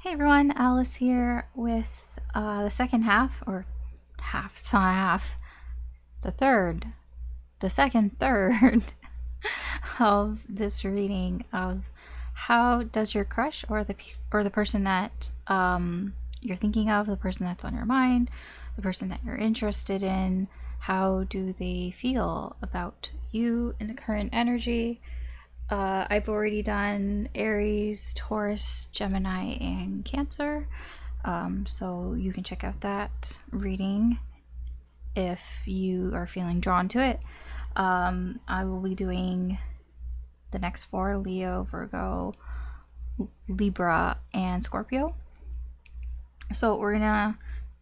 Hey everyone, Alice here with the second half, or half, it's not a half, the third, the second third of this reading of how does your crush or the person that you're thinking of, the person that's on your mind, the person that you're interested in, how do they feel about you in the current energy? I've already done Aries, Taurus, Gemini, and Cancer. So you can check out that reading if you are feeling drawn to it. I will be doing the next four: Leo, Virgo, Libra, and Scorpio. So we're gonna,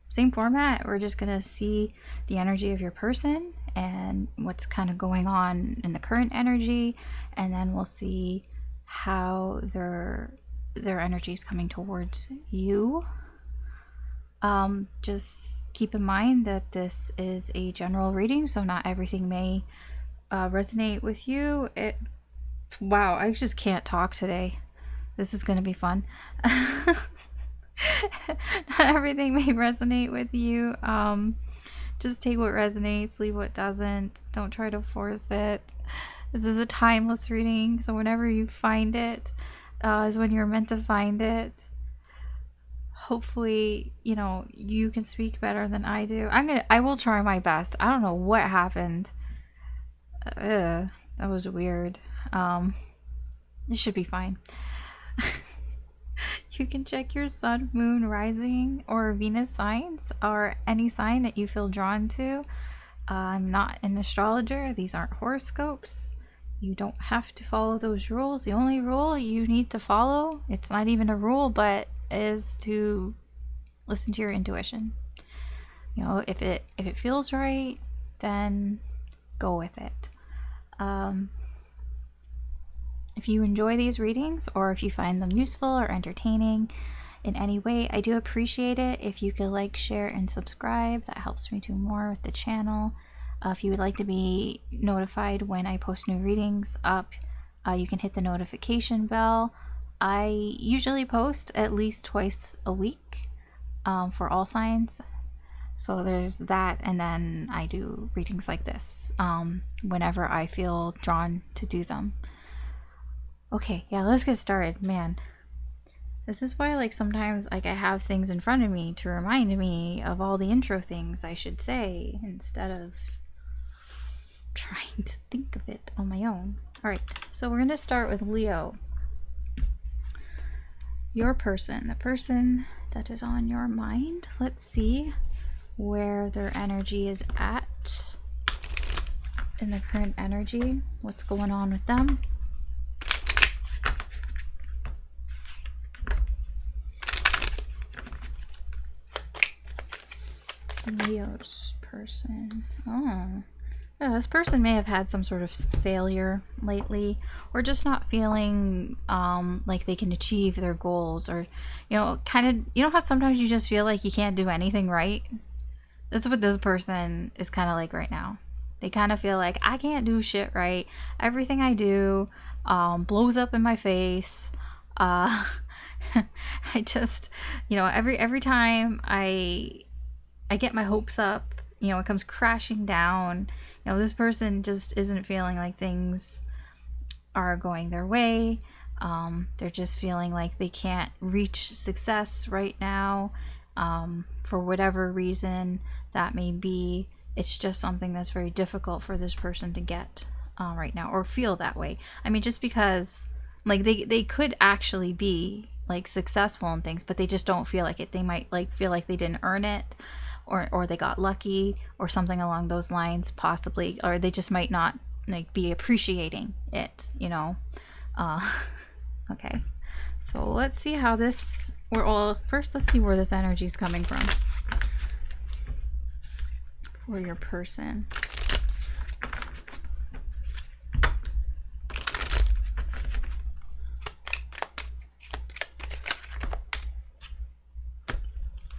same format, we're just gonna see the energy of your person and what's kind of going on in the current energy, and then we'll see how their energy is coming towards you. Just keep in mind that this is a general reading, so not everything may resonate with you. Wow, I just can't talk today. This is gonna be fun. Not everything may resonate with you. Just take what resonates, leave what doesn't. Don't try to force it. This is a timeless reading, so whenever you find it is when you're meant to find it. Hopefully, you know, you can speak better than I do. I will try my best. I don't know what happened. That was weird. It should be fine. You can check your sun, moon, rising, or Venus signs, or any sign that you feel drawn to. I'm not an astrologer. These aren't horoscopes. You don't have to follow those rules. The only rule you need to follow, it's not even a rule, but is to listen to your intuition. You know, if it feels right, then go with it. If you enjoy these readings, or if you find them useful or entertaining in any way, I do appreciate it if you could like, share, and subscribe. That helps me do more with the channel. If you would like to be notified when I post new readings up, you can hit the notification bell. I usually post at least twice a week for all signs. So there's that, and then I do readings like this whenever I feel drawn to do them. Okay, yeah, let's get started. Man, this is why, like, sometimes, like, I have things in front of me to remind me of all the intro things I should say instead of trying to think of it on my own. All right, so we're going to start with Leo. Your person, the person that is on your mind. Let's see where their energy is at in the current energy. What's going on with them? Leo's person. Oh. Yeah, this person may have had some sort of failure lately, or just not feeling like they can achieve their goals, or, you know, kind of, you know how sometimes you just feel like you can't do anything right? That's what this person is kind of like right now. They kind of feel like, I can't do shit right. Everything I do blows up in my face. I just, you know, every time I get my hopes up, you know, it comes crashing down. You know, this person just isn't feeling like things are going their way. They're just feeling like they can't reach success right now for whatever reason that may be. It's just something that's very difficult for this person to get right now, or feel that way. I mean, just because, like, they could actually be, like, successful in things, but they just don't feel like it. They might, like, feel like they didn't earn it, or they got lucky, or something along those lines, possibly, or they just might not, like, be appreciating it, you know. Okay, so let's see how this, first let's see where this energy is coming from for your person.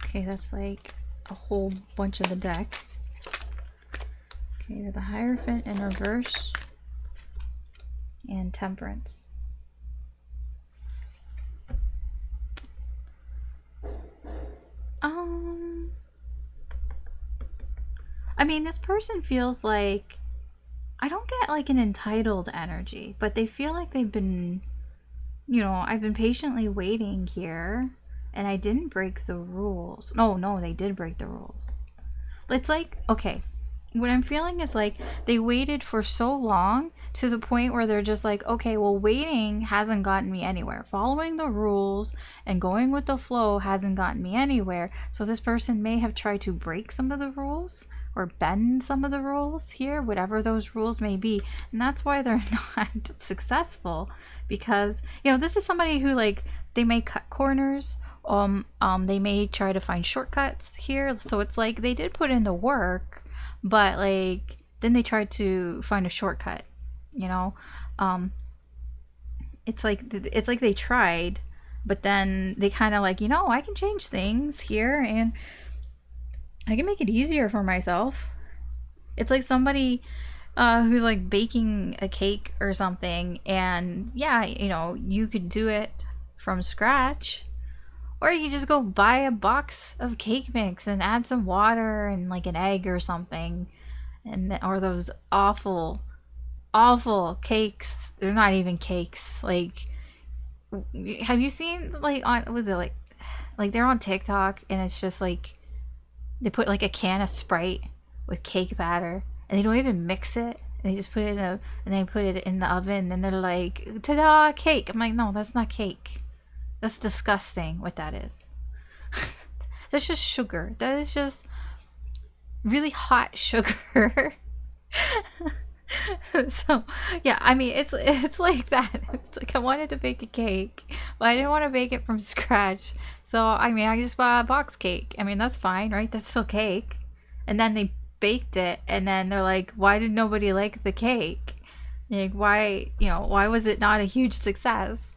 Okay, that's like a whole bunch of the deck. Okay, the Hierophant in reverse and Temperance. I mean, this person feels like, I don't get like an entitled energy, but they feel like they've been, I've been patiently waiting here and I didn't break the rules. No, they did break the rules. It's like, okay, what I'm feeling is like they waited for so long to the point where they're just like, okay, well, waiting hasn't gotten me anywhere. Following the rules and going with the flow hasn't gotten me anywhere. So this person may have tried to break some of the rules or bend some of the rules here, whatever those rules may be. And that's why they're not successful, because, this is somebody who, like, they may cut corners. They may try to find shortcuts here. So it's like they did put in the work, but like then they tried to find a shortcut, it's like they tried, but then they kind of like, I can change things here and I can make it easier for myself. It's like somebody who's like baking a cake or something, and yeah, you could do it from scratch, or you could just go buy a box of cake mix and add some water and like an egg or something. Or those awful cakes. They're not even cakes. Like, have you seen, like, was it like they're on TikTok and it's just like they put like a can of Sprite with cake batter and they don't even mix it. And they just put it and they put it in the oven and they're like, ta-da, cake. I'm like, no, that's not cake. That's disgusting what that is. That's just sugar. That is just really hot sugar. So yeah, I mean, it's like that. It's like I wanted to bake a cake, but I didn't want to bake it from scratch. So I mean, I just bought a box cake. I mean, that's fine, right? That's still cake. And then they baked it, and then they're like, why did nobody like the cake? Like, why was it not a huge success?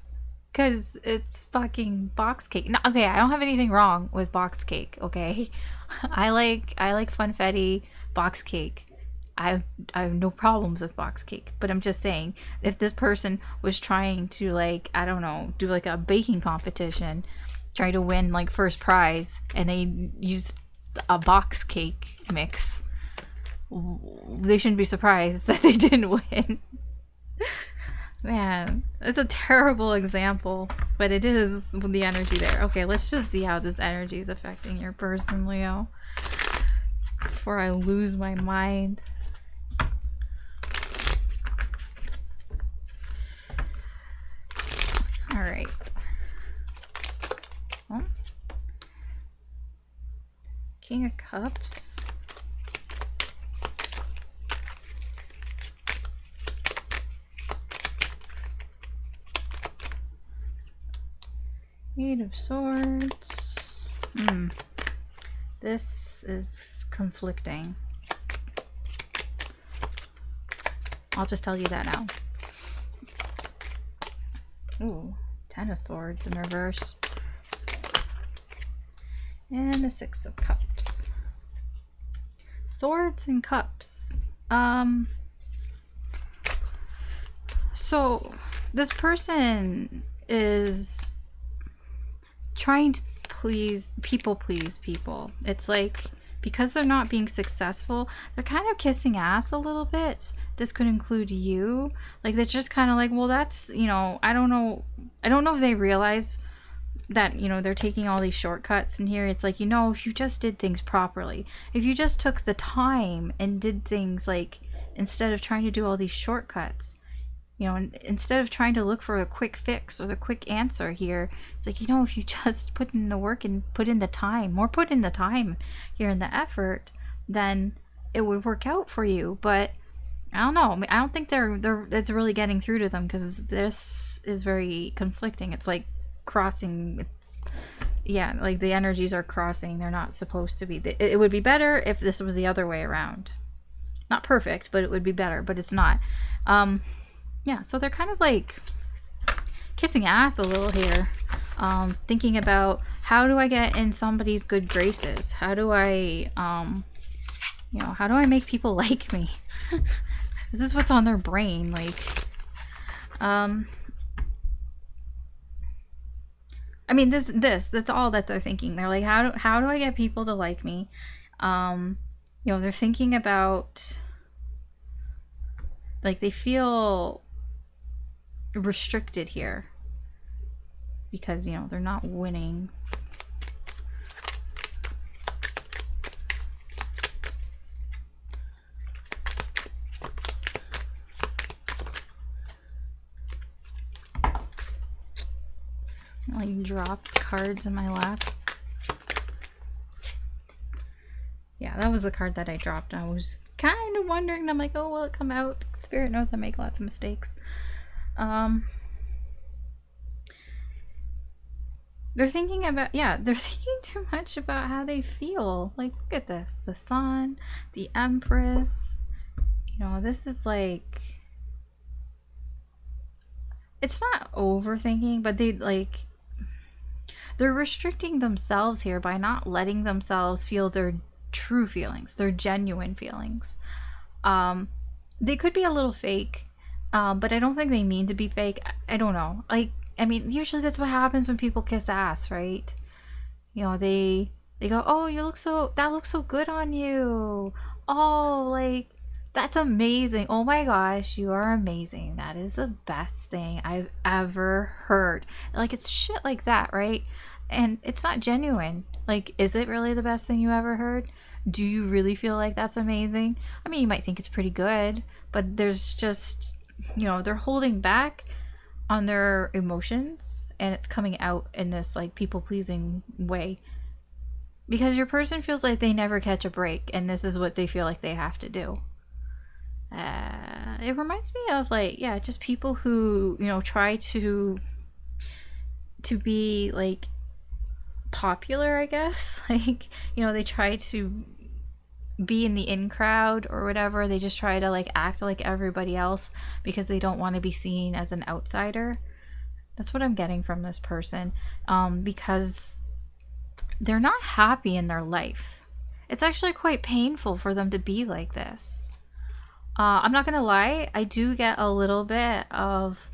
Because it's fucking box cake. No, okay, I don't have anything wrong with box cake, okay? I like funfetti box cake. I have no problems with box cake. But I'm just saying, if this person was trying to, like, I don't know, do like a baking competition, try to win like first prize, and they used a box cake mix, they shouldn't be surprised that they didn't win. Man, it's a terrible example, but it is the energy there. Okay, let's just see how this energy is affecting your person, Leo, before I lose my mind. All right. Oh. King of Cups. Eight of Swords. This is conflicting. I'll just tell you that now. Ooh, 10 of Swords in reverse. And the 6 of Cups. Swords and Cups. So this person is trying to please people. It's like, because they're not being successful, they're kind of kissing ass a little bit. This could include you. Like, they're just kind of like, well, that's, I don't know if they realize that, they're taking all these shortcuts in here. It's like, if you just did things properly, if you just took the time and did things, like, instead of trying to do all these shortcuts, instead of trying to look for a quick fix or the quick answer here, it's like, if you just put in the work and put in the time here and the effort, then it would work out for you. But I don't know. I don't think it's really getting through to them, because this is very conflicting. It's like crossing. Like the energies are crossing. They're not supposed to be. It would be better if this was the other way around. Not perfect, but it would be better. But it's not. Yeah, so they're kind of like kissing ass a little here. Thinking about, how do I get in somebody's good graces? How do I, how do I make people like me? This is what's on their brain. Like, I mean, that's all that they're thinking. They're like, how do I get people to like me? You know, they're thinking about, like, they feel restricted here because, you know, they're not winning. Like, drop cards in my lap. Yeah, that was the card that I dropped. I was kind of wondering, and I'm like, oh, will it come out? Spirit knows I make lots of mistakes. They're thinking about, yeah, they're thinking too much about how they feel. Like, look at this. The Sun, the Empress. You know, this is like, it's not overthinking, but they, like, they're restricting themselves here by not letting themselves feel their true feelings, their genuine feelings. They could be a little fake, but I don't think they mean to be fake. I don't know. Like, I mean, usually that's what happens when people kiss ass, right? You know, they go, oh, that looks so good on you. Oh, like, that's amazing. Oh my gosh, you are amazing. That is the best thing I've ever heard. Like, it's shit like that, right? And it's not genuine. Like, is it really the best thing you ever heard? Do you really feel like that's amazing? I mean, you might think it's pretty good, but there's just, you know, they're holding back on their emotions, and it's coming out in this, like, people-pleasing way. Because your person feels like they never catch a break, and this is what they feel like they have to do. It reminds me of, like, yeah, just people who, you know, try to be, like, popular, I guess. Like, you know, they try to be in the in crowd or whatever. They just try to, like, act like everybody else because they don't want to be seen as an outsider. That's what I'm getting from this person, because they're not happy in their life. It's actually quite painful for them to be like this. I'm not gonna lie, I do get a little bit of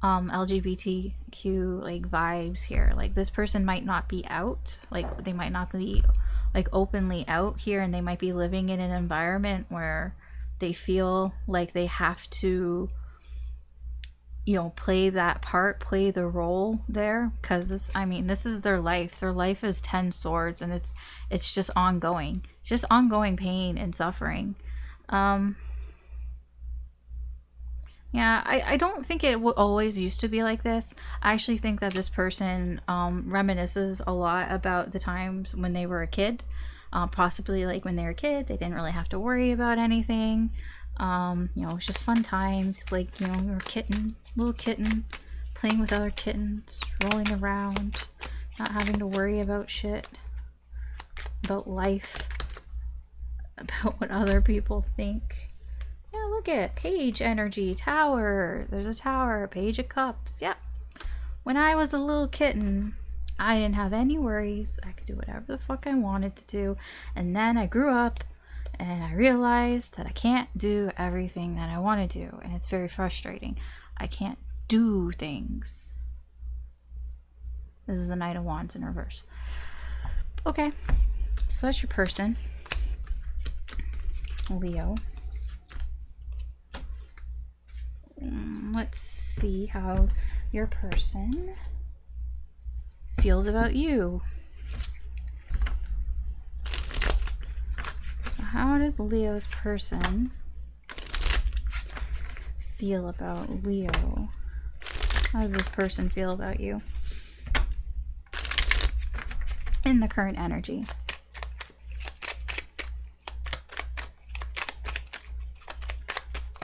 LGBTQ, like, vibes here. Like, this person might not be out, like, they might not be, like, openly out here, and they might be living in an environment where they feel like they have to, you know, play that part, play the role there, because this, I mean, this is their life. Their life is 10 swords, and it's just ongoing. It's just ongoing pain and suffering. Yeah, I don't think it always used to be like this. I actually think that this person reminisces a lot about the times when they were a kid. Possibly, like, when they were a kid, they didn't really have to worry about anything. You know, it was just fun times. Like, you know, you're a little kitten, playing with other kittens, rolling around, not having to worry about shit, about life, about what other people think. Yeah, look at Page energy, Tower. There's a Tower, Page of Cups. Yep. When I was a little kitten, I didn't have any worries. I could do whatever the fuck I wanted to do. And then I grew up and I realized that I can't do everything that I want to do. And it's very frustrating. I can't do things. This is the Knight of Wands in reverse. Okay. So that's your person. Leo. Let's see how your person feels about you. So how does Leo's person feel about Leo? How does this person feel about you in the current energy?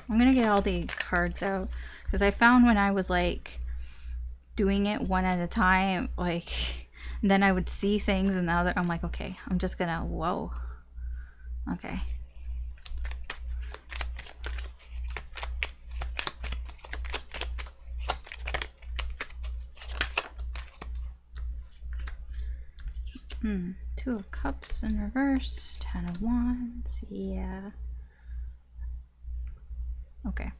I'm gonna get all the cards out because I found when I was, like, doing it one at a time, like, then I would see things and the other, I'm like, okay, I'm just gonna, whoa, okay. Two of Cups in reverse, 10 of Wands, yeah. Okay.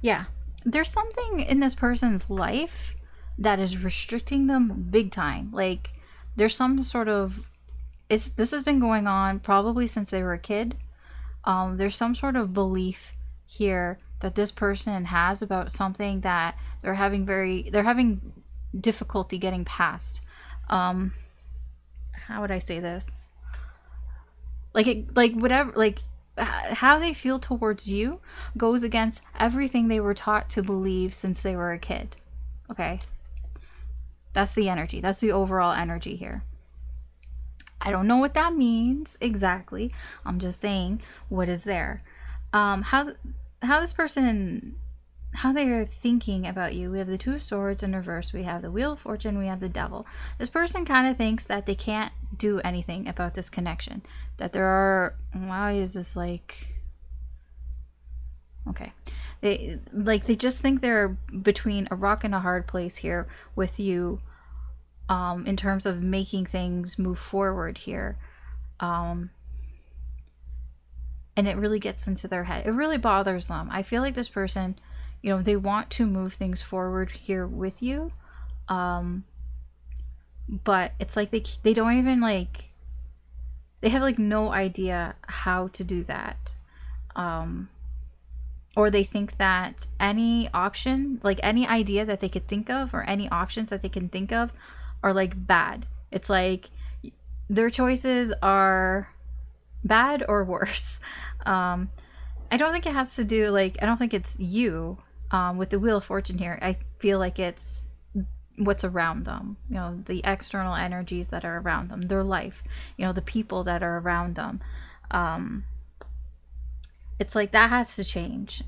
Yeah. There's something in this person's life that is restricting them big time. Like, there's some sort of, this has been going on probably since they were a kid. There's some sort of belief here that this person has about something that they're having difficulty getting past. How would I say this? Like whatever, like how they feel towards you goes against everything they were taught to believe since they were a kid. Okay? That's the energy. That's the overall energy here. I don't know what that means exactly. I'm just saying what is there. How this person, how they are thinking about you. We have the Two of Swords in reverse. We have the Wheel of Fortune. We have the Devil. This person kind of thinks that they can't do anything about this connection. That there are, why is this like, okay. They just think they're between a rock and a hard place here with you, in terms of making things move forward here. And it really gets into their head. It really bothers them. I feel like this person, you know, they want to move things forward here with you. But it's like they don't even like, they have like no idea how to do that. Or they think that any option, like any idea that they could think of or any options that they can think of are like bad. It's like their choices are bad or worse. I don't think it has to do, like, I don't think it's you. With the Wheel of Fortune here, I feel like it's what's around them, you know, the external energies that are around them, their life, you know, the people that are around them. It's like that has to change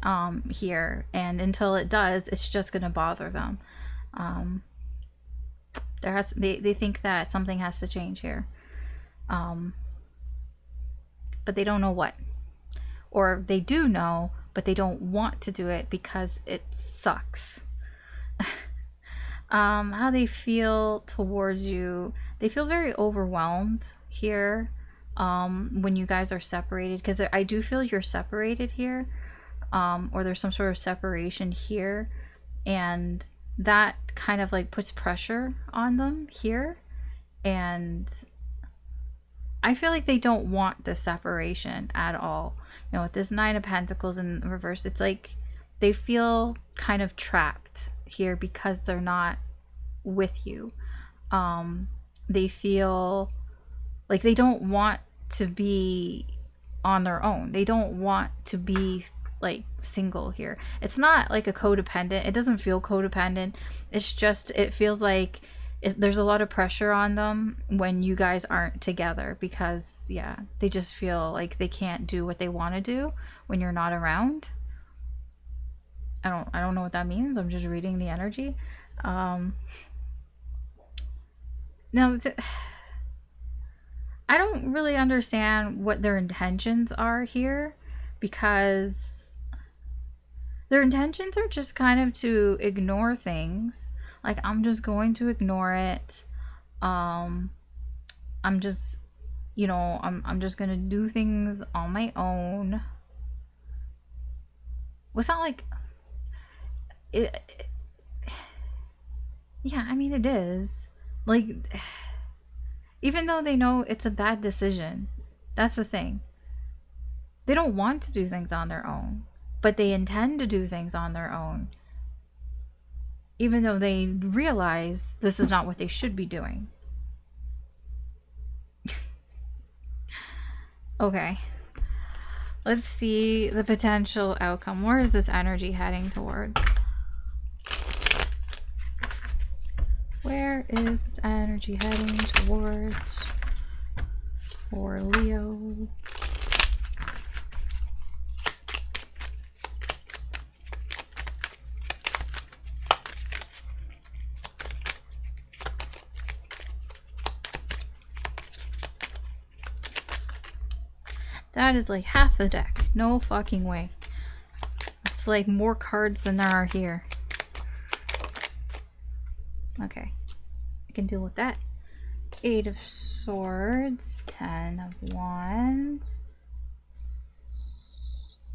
here, and until it does, it's just going to bother them. They think that something has to change here, but they don't know what, or they do know but they don't want to do it because it sucks. How they feel towards you, they feel very overwhelmed here when you guys are separated, because I do feel you're separated here, or there's some sort of separation here, and that kind of like puts pressure on them here, and I feel like they don't want this separation at all. You know, with this Nine of Pentacles in reverse, it's like they feel kind of trapped here because they're not with you. They feel like they don't want to be on their own. They don't want to be like single here. It's not like a codependent. It doesn't feel codependent. It's just, it feels like there's a lot of pressure on them when you guys aren't together, because yeah, they just feel like they can't do what they want to do when you're not around. I don't know what that means. I'm just reading the energy. Now I don't really understand what their intentions are here, because their intentions are just kind of to ignore things. Like, I'm just going to ignore it. I'm just, you know, I'm just gonna do things on my own. Was that like it? Yeah, I mean, it is. Like, even though they know it's a bad decision, that's the thing. They don't want to do things on their own, but they intend to do things on their own, even though they realize this is not what they should be doing. Okay. Let's see the potential outcome. Where is this energy heading towards? Where is this energy heading towards for Leo? That is like half the deck. No fucking way. It's like more cards than there are here. Okay. I can deal with that. 8 of Swords. 10 of Wands.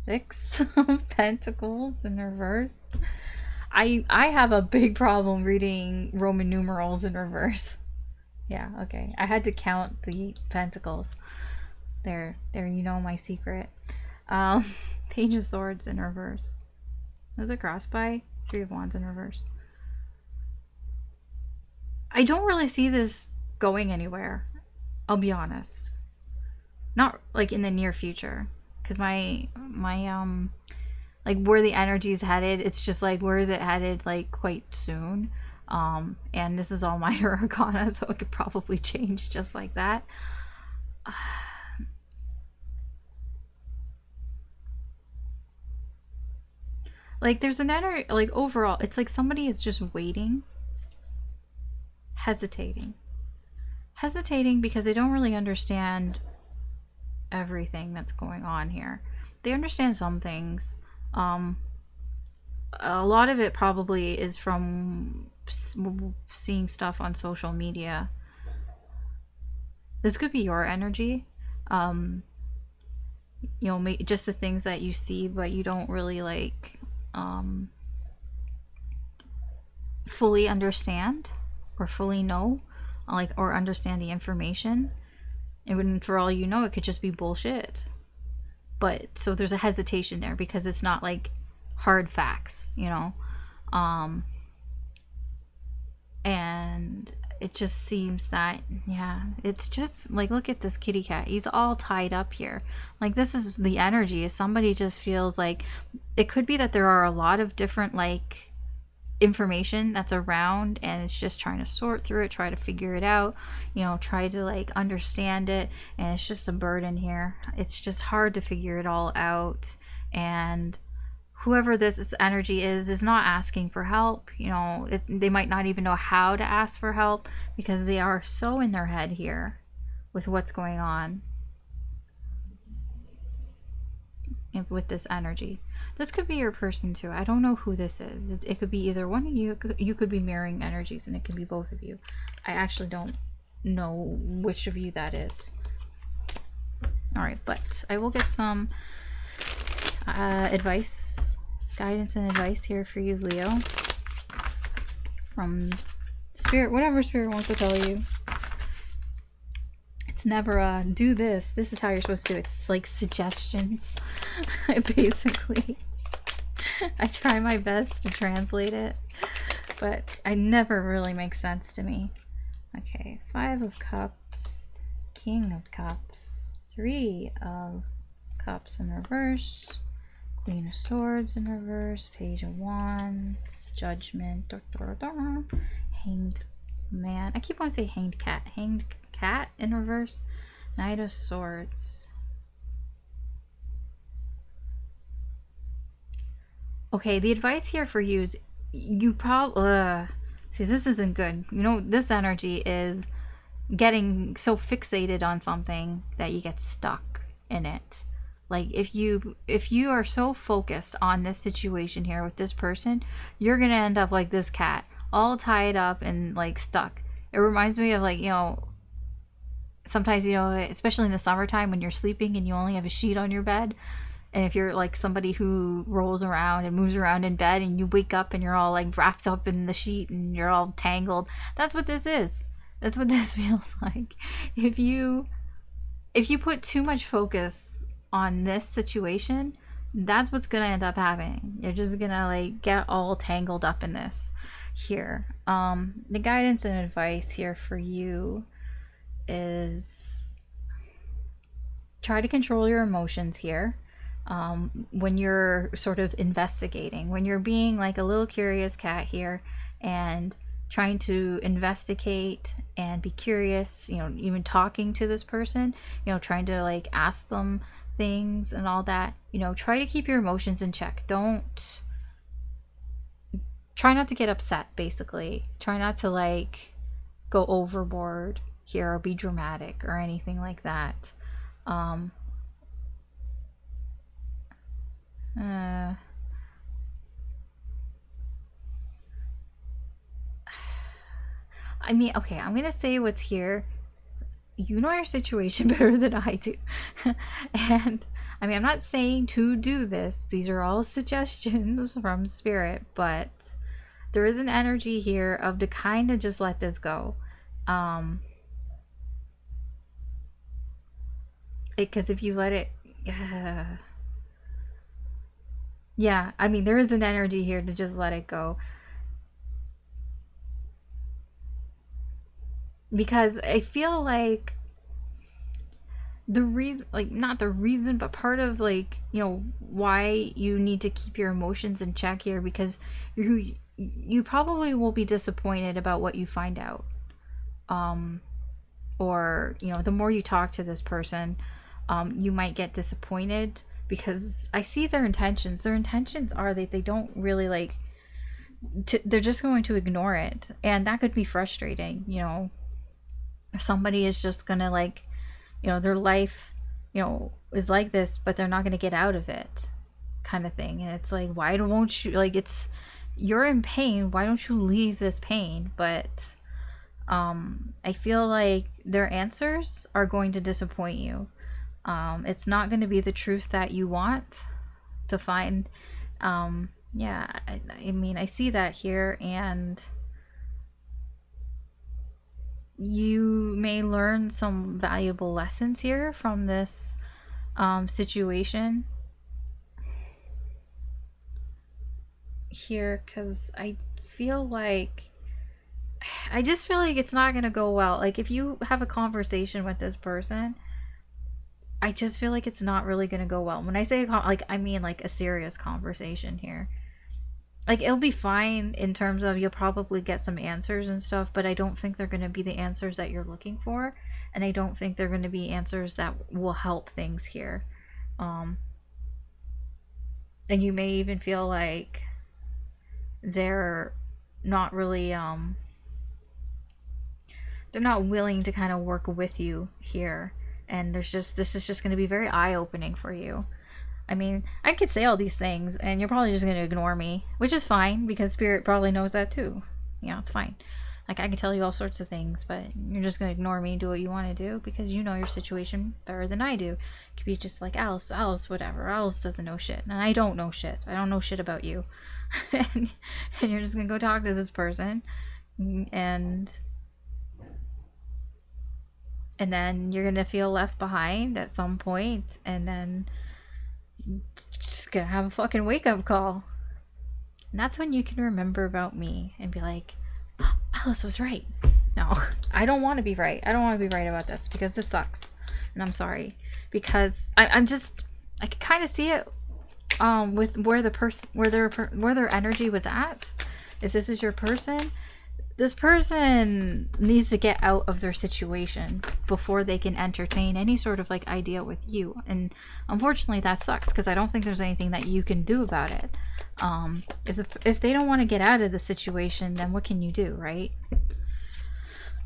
Six of Pentacles in reverse. I have a big problem reading Roman numerals in reverse. Yeah, okay. I had to count the pentacles. There, you know my secret. Page of Swords in reverse. Is it crossed by? Three of Wands in reverse. I don't really see this going anywhere. I'll be honest. Not like in the near future. Because my like where the energy is headed, it's just like where is it headed like quite soon. And this is all minor arcana, so it could probably change just like that. Like there's an energy, like overall, it's like somebody is just waiting, hesitating because they don't really understand everything that's going on here. They understand some things. A lot of it probably is from seeing stuff on social media. This could be your energy. You know, just the things that you see, but you don't really like fully understand or fully know, like, or understand the information. And for all you know, it could just be bullshit. But so there's a hesitation there because it's not like hard facts, you know. And it just seems that, yeah, it's just like, look at this kitty cat. He's all tied up here. Like, this is the energy. Somebody just feels like it could be that there are a lot of different like information that's around, and it's just trying to sort through it, try to figure it out, you know, try to like understand it, and it's just a burden here. It's just hard to figure it all out, and whoever this energy is not asking for help. You know, they might not even know how to ask for help because they are so in their head here with what's going on with this energy. This could be your person too. I don't know who this is. It could be either one of you. You could be mirroring energies, and it could be both of you. I actually don't know which of you that is. All right, but I will get some advice, guidance and advice here for you, Leo, from Spirit, whatever Spirit wants to tell you. It's never do this is how you're supposed to do it. It's like suggestions. Basically, I try my best to translate it, but it never really makes sense to me. Okay, 5 of Cups, King of Cups, 3 of Cups in reverse, Queen of Swords in reverse, Page of Wands, Judgment, Hanged Man. I keep wanting to say Hanged Cat in reverse, Knight of Swords. Okay, the advice here for you is you probably see, this isn't good. You know, this energy is getting so fixated on something that you get stuck in it. Like if you are so focused on this situation here with this person, you're gonna end up like this cat, all tied up and like stuck. It reminds me of, like, you know, sometimes, you know, especially in the summertime when you're sleeping and you only have a sheet on your bed, and if you're like somebody who rolls around and moves around in bed and you wake up and you're all like wrapped up in the sheet and you're all tangled, that's what this is. That's what this feels like. If you put too much focus on this situation, that's what's gonna end up happening. You're just gonna like get all tangled up in this here. The guidance and advice here for you is try to control your emotions here. When you're sort of investigating, when you're being like a little curious cat here and trying to investigate and be curious, you know, even talking to this person, you know, trying to like ask them things and all that, you know, try to keep your emotions in check. Try not to get upset, basically. Try not to like go overboard here or be dramatic or anything like that. I mean, okay, I'm gonna say what's here. You know your situation better than I do. And I mean, I'm not saying to do this. These are all suggestions from spirit, but there is an energy here of to kind of just let this go. Because if you let it, yeah, I mean, there is an energy here to just let it go. Because I feel like the reason, like, not the reason, but part of, like, you know, why you need to keep your emotions in check here, because you probably will be disappointed about what you find out. Or, you know, the more you talk to this person, you might get disappointed, because I see their intentions. Their intentions are that they don't really like they're just going to ignore it, and that could be frustrating. You know, somebody is just gonna, like, you know, their life, you know, is like this, but they're not gonna get out of it, kind of thing. And it's like, why won't you, like, it's, you're in pain, why don't you leave this pain? But I feel like their answers are going to disappoint you. It's not going to be the truth that you want to find. Yeah, I mean, I see that here, and you may learn some valuable lessons here from this situation here, because I just feel like it's not going to go well. Like, if you have a conversation with this person, I just feel like it's not really going to go well. When I say like, I mean like a serious conversation here. Like, it'll be fine in terms of you'll probably get some answers and stuff, but I don't think they're going to be the answers that you're looking for, and I don't think they're going to be answers that will help things here. And you may even feel like they're not really they're not willing to kind of work with you here, and this is just going to be very eye-opening for you. I mean, I could say all these things and you're probably just going to ignore me, which is fine, because spirit probably knows that too. You know, it's fine. Like, I can tell you all sorts of things, but you're just going to ignore me and do what you want to do, because you know your situation better than I do. It could be just like, Alice, whatever. Alice doesn't know shit, and I don't know shit. I don't know shit about you. and you're just going to go talk to this person, and then you're going to feel left behind at some point, and then just gonna have a fucking wake-up call. And that's when you can remember about me and be like, oh, Alice was right. No, I don't want to be right. I don't want to be right about this, because this sucks, and I'm sorry. Because I can kind of see it with where their energy was at. If this is your person, this person needs to get out of their situation before they can entertain any sort of like idea with you. And unfortunately that sucks, because I don't think there's anything that you can do about it. If they don't want to get out of the situation, then what can you do, right?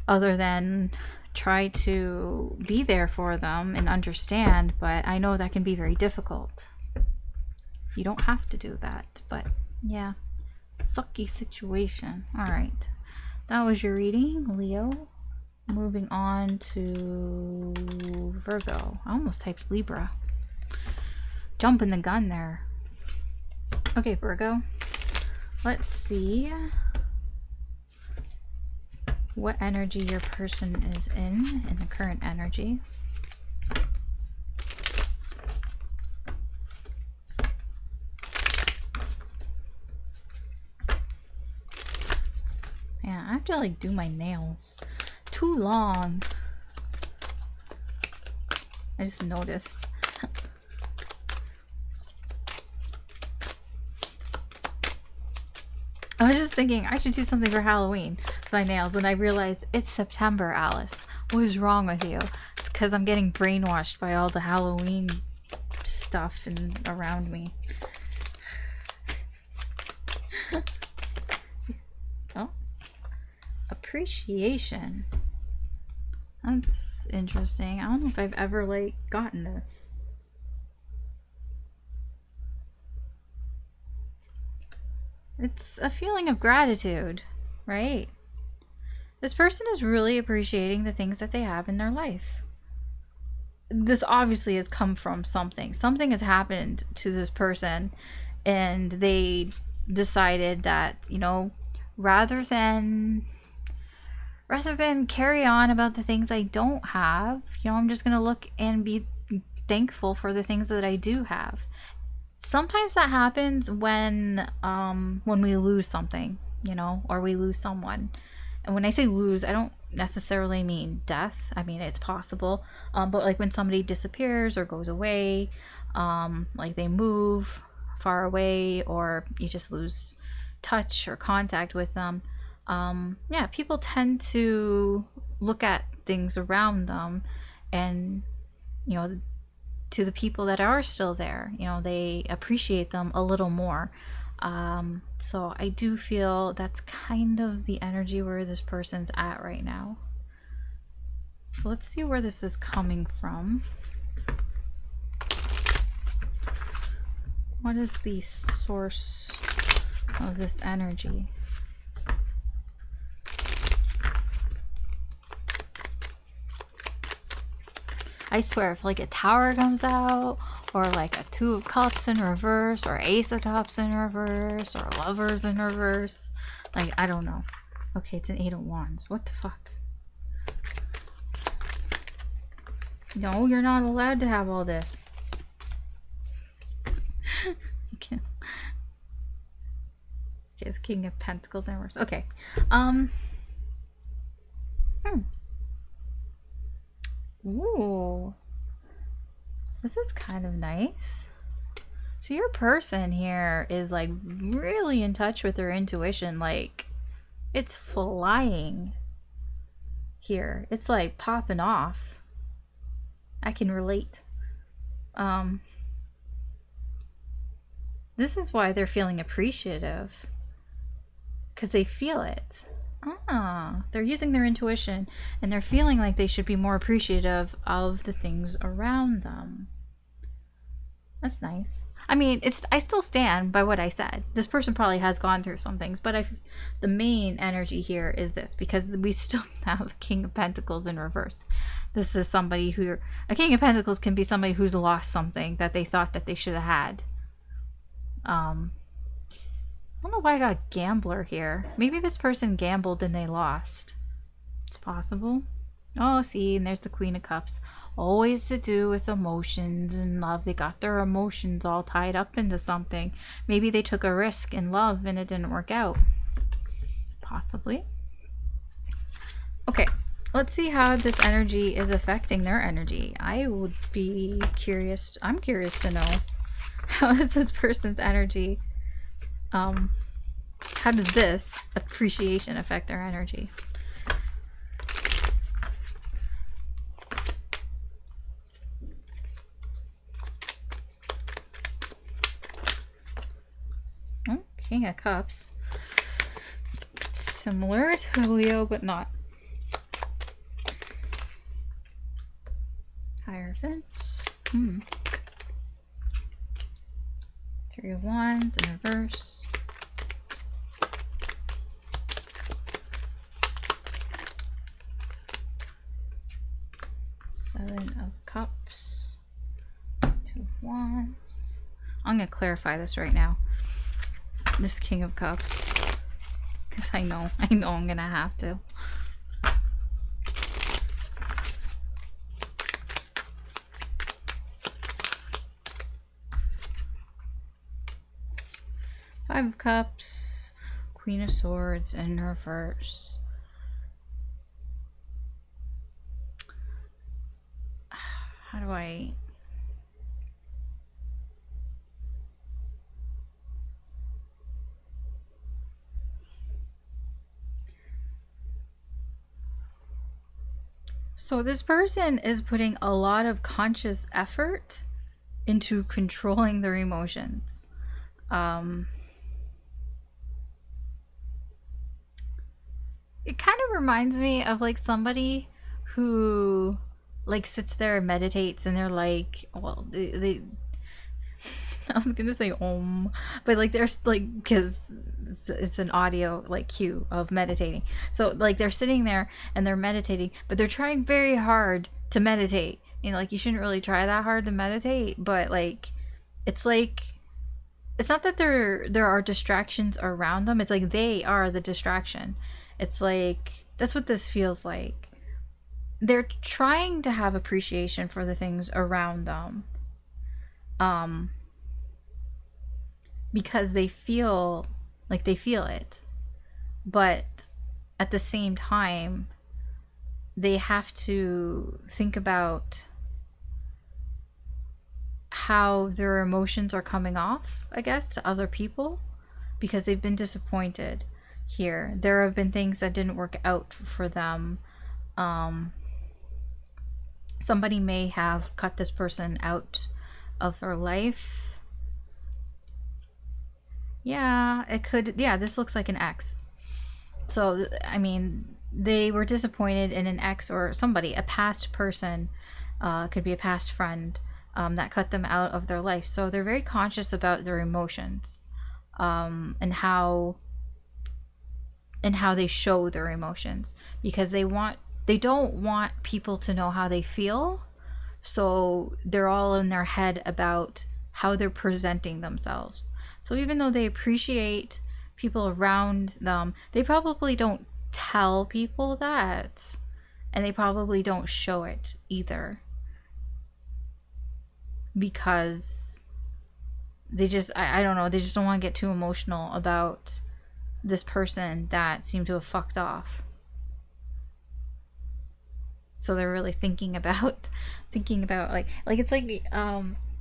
Other than try to be there for them and understand, but I know that can be very difficult. You don't have to do that, but yeah, sucky situation. All right. That was your reading, Leo. Moving on to Virgo. I almost typed Libra. Jumping the gun there. Okay, Virgo. Let's see what energy your person is in the current energy. Yeah, I have to like do my nails. Too long. I just noticed. I was just thinking I should do something for Halloween with my nails, when I realized it's September, Alice. What is wrong with you? It's because I'm getting brainwashed by all the Halloween stuff around me. Oh. Appreciation. That's interesting. I don't know if I've ever like gotten this. It's a feeling of gratitude, right? This person is really appreciating the things that they have in their life. this obviously has come from something. Something has happened to this person, and they decided that, you know, rather than carry on about the things I don't have, you know, I'm just gonna look and be thankful for the things that I do have. Sometimes that happens when we lose something, you know, or we lose someone. And when I say lose, I don't necessarily mean death. I mean, it's possible. But like when somebody disappears or goes away, like they move far away, or you just lose touch or contact with them. Yeah, people tend to look at things around them, and, you know, to the people that are still there, you know, they appreciate them a little more. So I do feel that's kind of the energy where this person's at right now. So let's see where this is coming from. What is the source of this energy? I swear, if like a tower comes out, or like a two of cups in reverse, or ace of cups in reverse, or lovers in reverse, like, I don't know. Okay, it's an 8 of wands. What the fuck? No, you're not allowed to have all this. Okay. Okay, it's king of pentacles in reverse. Okay. Ooh, this is kind of nice. So your person here is like really in touch with their intuition. Like, it's flying here. It's like popping off. I can relate. This is why they're feeling appreciative, because they feel it. They're using their intuition, and they're feeling like they should be more appreciative of the things around them. That's nice. I mean, I still stand by what I said. This person probably has gone through some things, but the main energy here is this, because we still have a King of Pentacles in reverse. This is somebody a King of Pentacles can be somebody who's lost something that they thought that they should have had. I don't know why I got gambler here. Maybe this person gambled and they lost. It's possible. Oh, see, and there's the Queen of Cups. Always to do with emotions and love. They got their emotions all tied up into something. Maybe they took a risk in love and it didn't work out. Possibly. Okay, let's see how this energy is affecting their energy. I would be curious. I'm curious to know, how is this person's energy? How does this appreciation affect their energy? Oh, King of Cups. Similar to Leo, but not. Hierophant. Three of Wands in reverse. Seven of Cups. Two of Wands. I'm going to clarify this right now. This King of Cups. Because I know I'm going to have to. Five of Cups, Queen of Swords in reverse. How do I... So this person is putting a lot of conscious effort into controlling their emotions. It kind of reminds me of like somebody who like sits there and meditates, and they're like, well, they I was gonna say but like there's like, because it's an audio like cue of meditating. So like they're sitting there and they're meditating, but they're trying very hard to meditate, You know, like, you shouldn't really try that hard to meditate, but it's like it's not that there are distractions around them. It's like they are the distraction. It's like that's what this feels like. They're trying to have appreciation for the things around them. Because they feel like they feel it. But at the same time, they have to think about how their emotions are coming off, I guess, to other people, because they've been disappointed here. There have been things that didn't work out for them. Somebody may have cut this person out of their life. Yeah, it could. Yeah, this looks like an ex. So, I mean, they were disappointed in an ex or somebody, a past person, could be a past friend, that cut them out of their life. So they're very conscious about their emotions, and how they show their emotions, because they don't want people to know how they feel. So they're all in their head about how they're presenting themselves. So even though they appreciate people around them, they probably don't tell people that, and they probably don't show it either, because they just, I don't know, they just don't want to get too emotional about this person that seemed to have fucked off. So they're really thinking about like it's like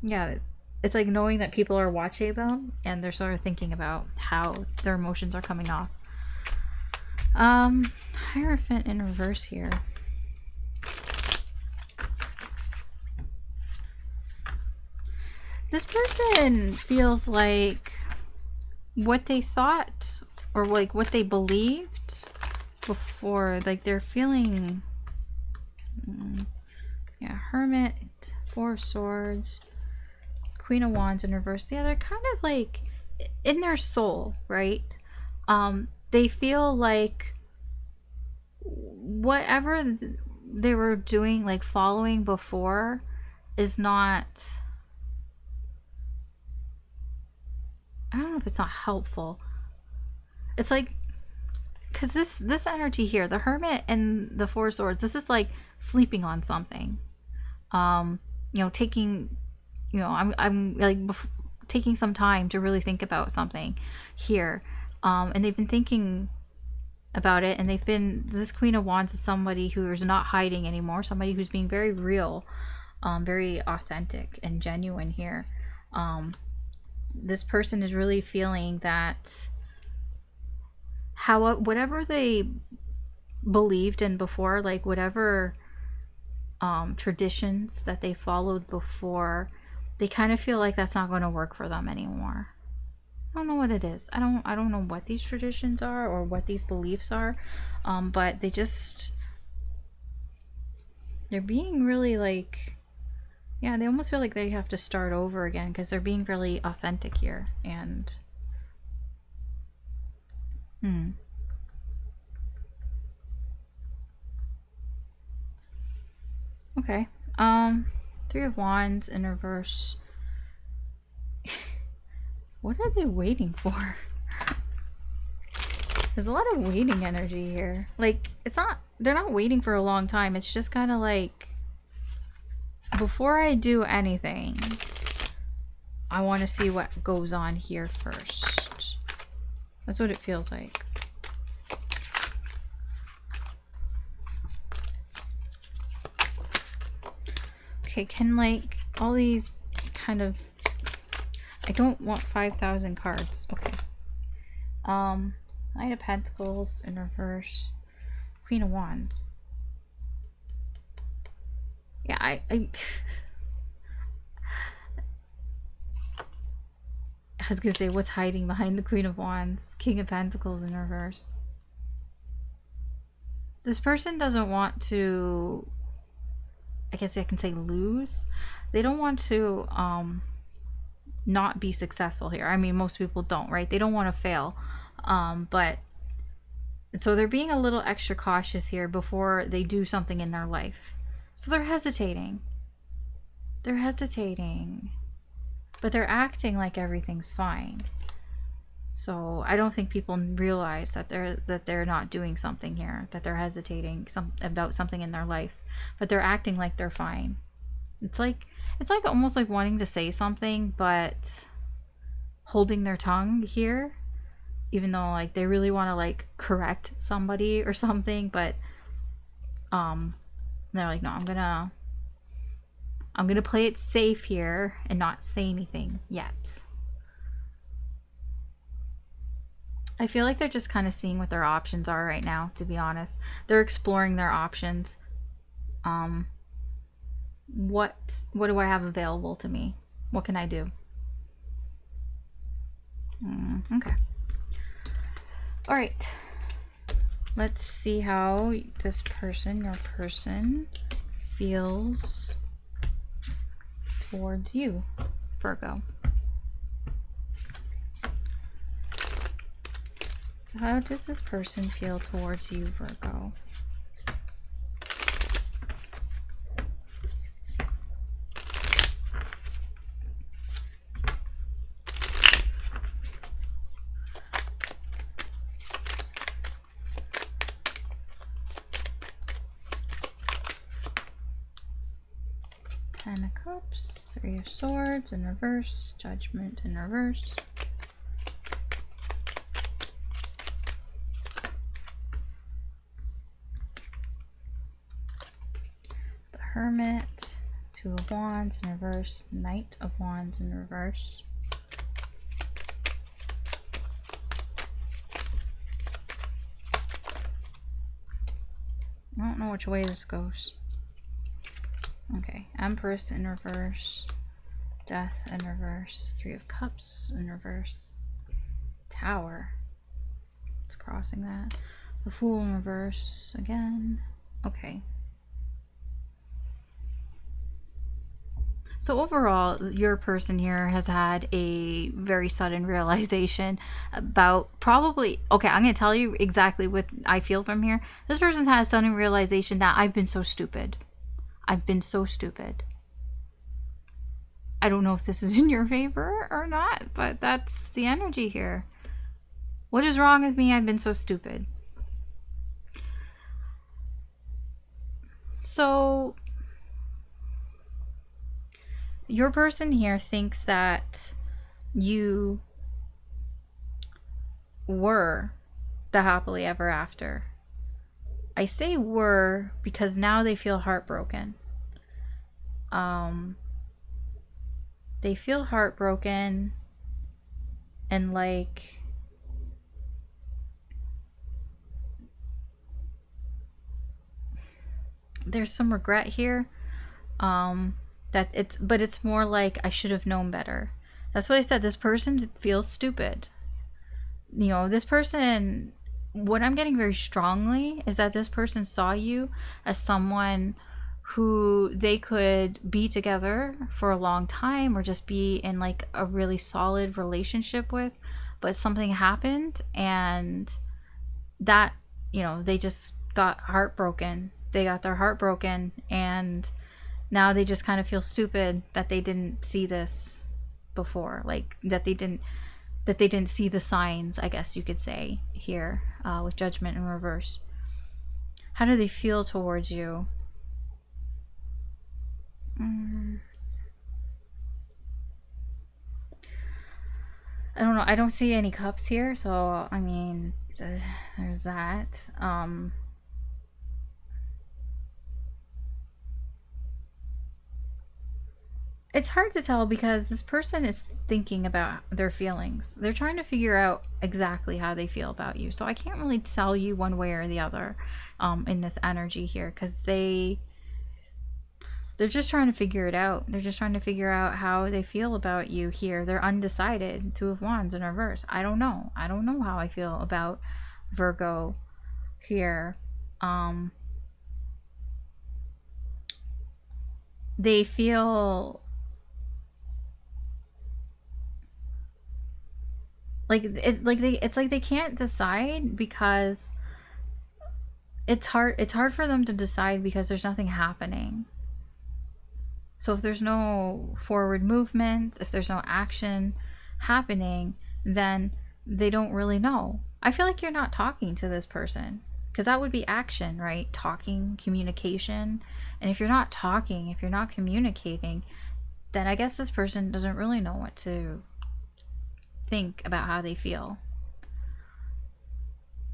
yeah, it's like knowing that people are watching them, and they're sort of thinking about how their emotions are coming off. Hierophant in reverse here. This person feels like what they thought, or like what they believed before, like they're feeling, yeah, Hermit, Four of Swords, Queen of Wands in reverse. Yeah, they're kind of like in their soul, right? They feel like whatever they were doing, like following before, is not, I don't know if it's not helpful. It's like, because this energy here, the Hermit and the Four of Swords, this is like sleeping on something. You know, taking, you know, I'm like taking some time to really think about something here. And they've been thinking about it, and this Queen of Wands is somebody who is not hiding anymore, somebody who's being very real, very authentic and genuine here. This person is really feeling that whatever they believed in before, like whatever traditions that they followed before, they kind of feel like that's not going to work for them anymore. I don't know what it is. I don't know what these traditions are or what these beliefs are, but they're being really like, yeah, they almost feel like they have to start over again, because they're being really authentic here. And okay. Three of Wands in reverse. What are they waiting for? There's a lot of waiting energy here. Like, they're not waiting for a long time. It's just kind of like, before I do anything, I want to see what goes on here first. That's what it feels like. Okay, can like all these kind of, I don't want 5,000 cards. Okay. Knight of Pentacles in reverse. Queen of Wands. Yeah, I was gonna say, what's hiding behind the Queen of Wands? King of Pentacles in reverse. This person doesn't want to, I guess I can say, lose. They don't want to not be successful here. I mean, most people don't, right? They don't want to fail. But so they're being a little extra cautious here before they do something in their life. So they're hesitating. They're hesitating. But they're acting like everything's fine. So I don't think people realize that they're not doing something here, that they're hesitating about something in their life, but they're acting like they're fine. It's like almost like wanting to say something but holding their tongue here, even though like they really want to like correct somebody or something, but they're like, no, I'm gonna play it safe here and not say anything yet. I feel like they're just kind of seeing what their options are right now, to be honest. They're exploring their options. What do I have available to me? What can I do? Okay. All right. Let's see how this person, your person, feels towards you, Virgo. So how does this person feel towards you, Virgo? Ten of Cups, Three of Swords in reverse, Judgment in reverse. The Hermit, Two of Wands in reverse, Knight of Wands in reverse. I don't know which way this goes. Okay, Empress in reverse, Death in reverse, Three of Cups in reverse, Tower. It's crossing that. The Fool in reverse again. Okay. So overall, your person here has had a very sudden realization about probably, okay, I'm going to tell you exactly what I feel from here. This person's had a sudden realization that I've been so stupid. I've been so stupid. I don't know if this is in your favor or not, but that's the energy here. What is wrong with me? I've been so stupid. So your person here thinks that you were the happily ever after. I say were because now they feel heartbroken. They feel heartbroken and like there's some regret here. That it's more like I should have known better. That's what I said. This person feels stupid. You know, this person, what I'm getting very strongly is that this person saw you as someone who they could be together for a long time or just be in like a really solid relationship with, but something happened and that, you know, they just got heartbroken. They got their heart broken and now they just kind of feel stupid that they didn't see this before, like that they didn't see the signs, I guess you could say, here with Judgment in reverse. How do they feel towards you? I don't know. I don't see any cups here, so I mean, there's that. It's hard to tell because this person is thinking about their feelings. They're trying to figure out exactly how they feel about you. So I can't really tell you one way or the other in this energy here because they're just trying to figure it out. They're just trying to figure out how they feel about you here. They're undecided. Two of Wands in reverse. I don't know. I don't know how I feel about Virgo here. They feel like it's like they can't decide because it's hard for them to decide because there's nothing happening. So if there's no forward movement, if there's no action happening, then they don't really know. I feel like you're not talking to this person, because that would be action, right? Talking, communication. And if you're not talking, if you're not communicating, then I guess this person doesn't really know what to think about how they feel.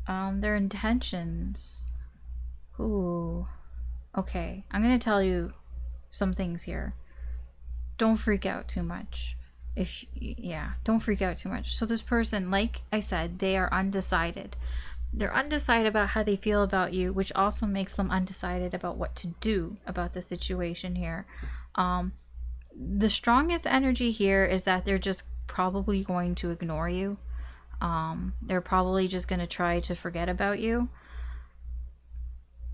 Their intentions. Ooh. Okay, I'm gonna tell you some things here. Don't freak out too much. Don't freak out too much. So this person, like I said, they are undecided. They're undecided about how they feel about you, which also makes them undecided about what to do about the situation here. The strongest energy here is that they're just probably going to ignore you. They're probably just going to try to forget about you.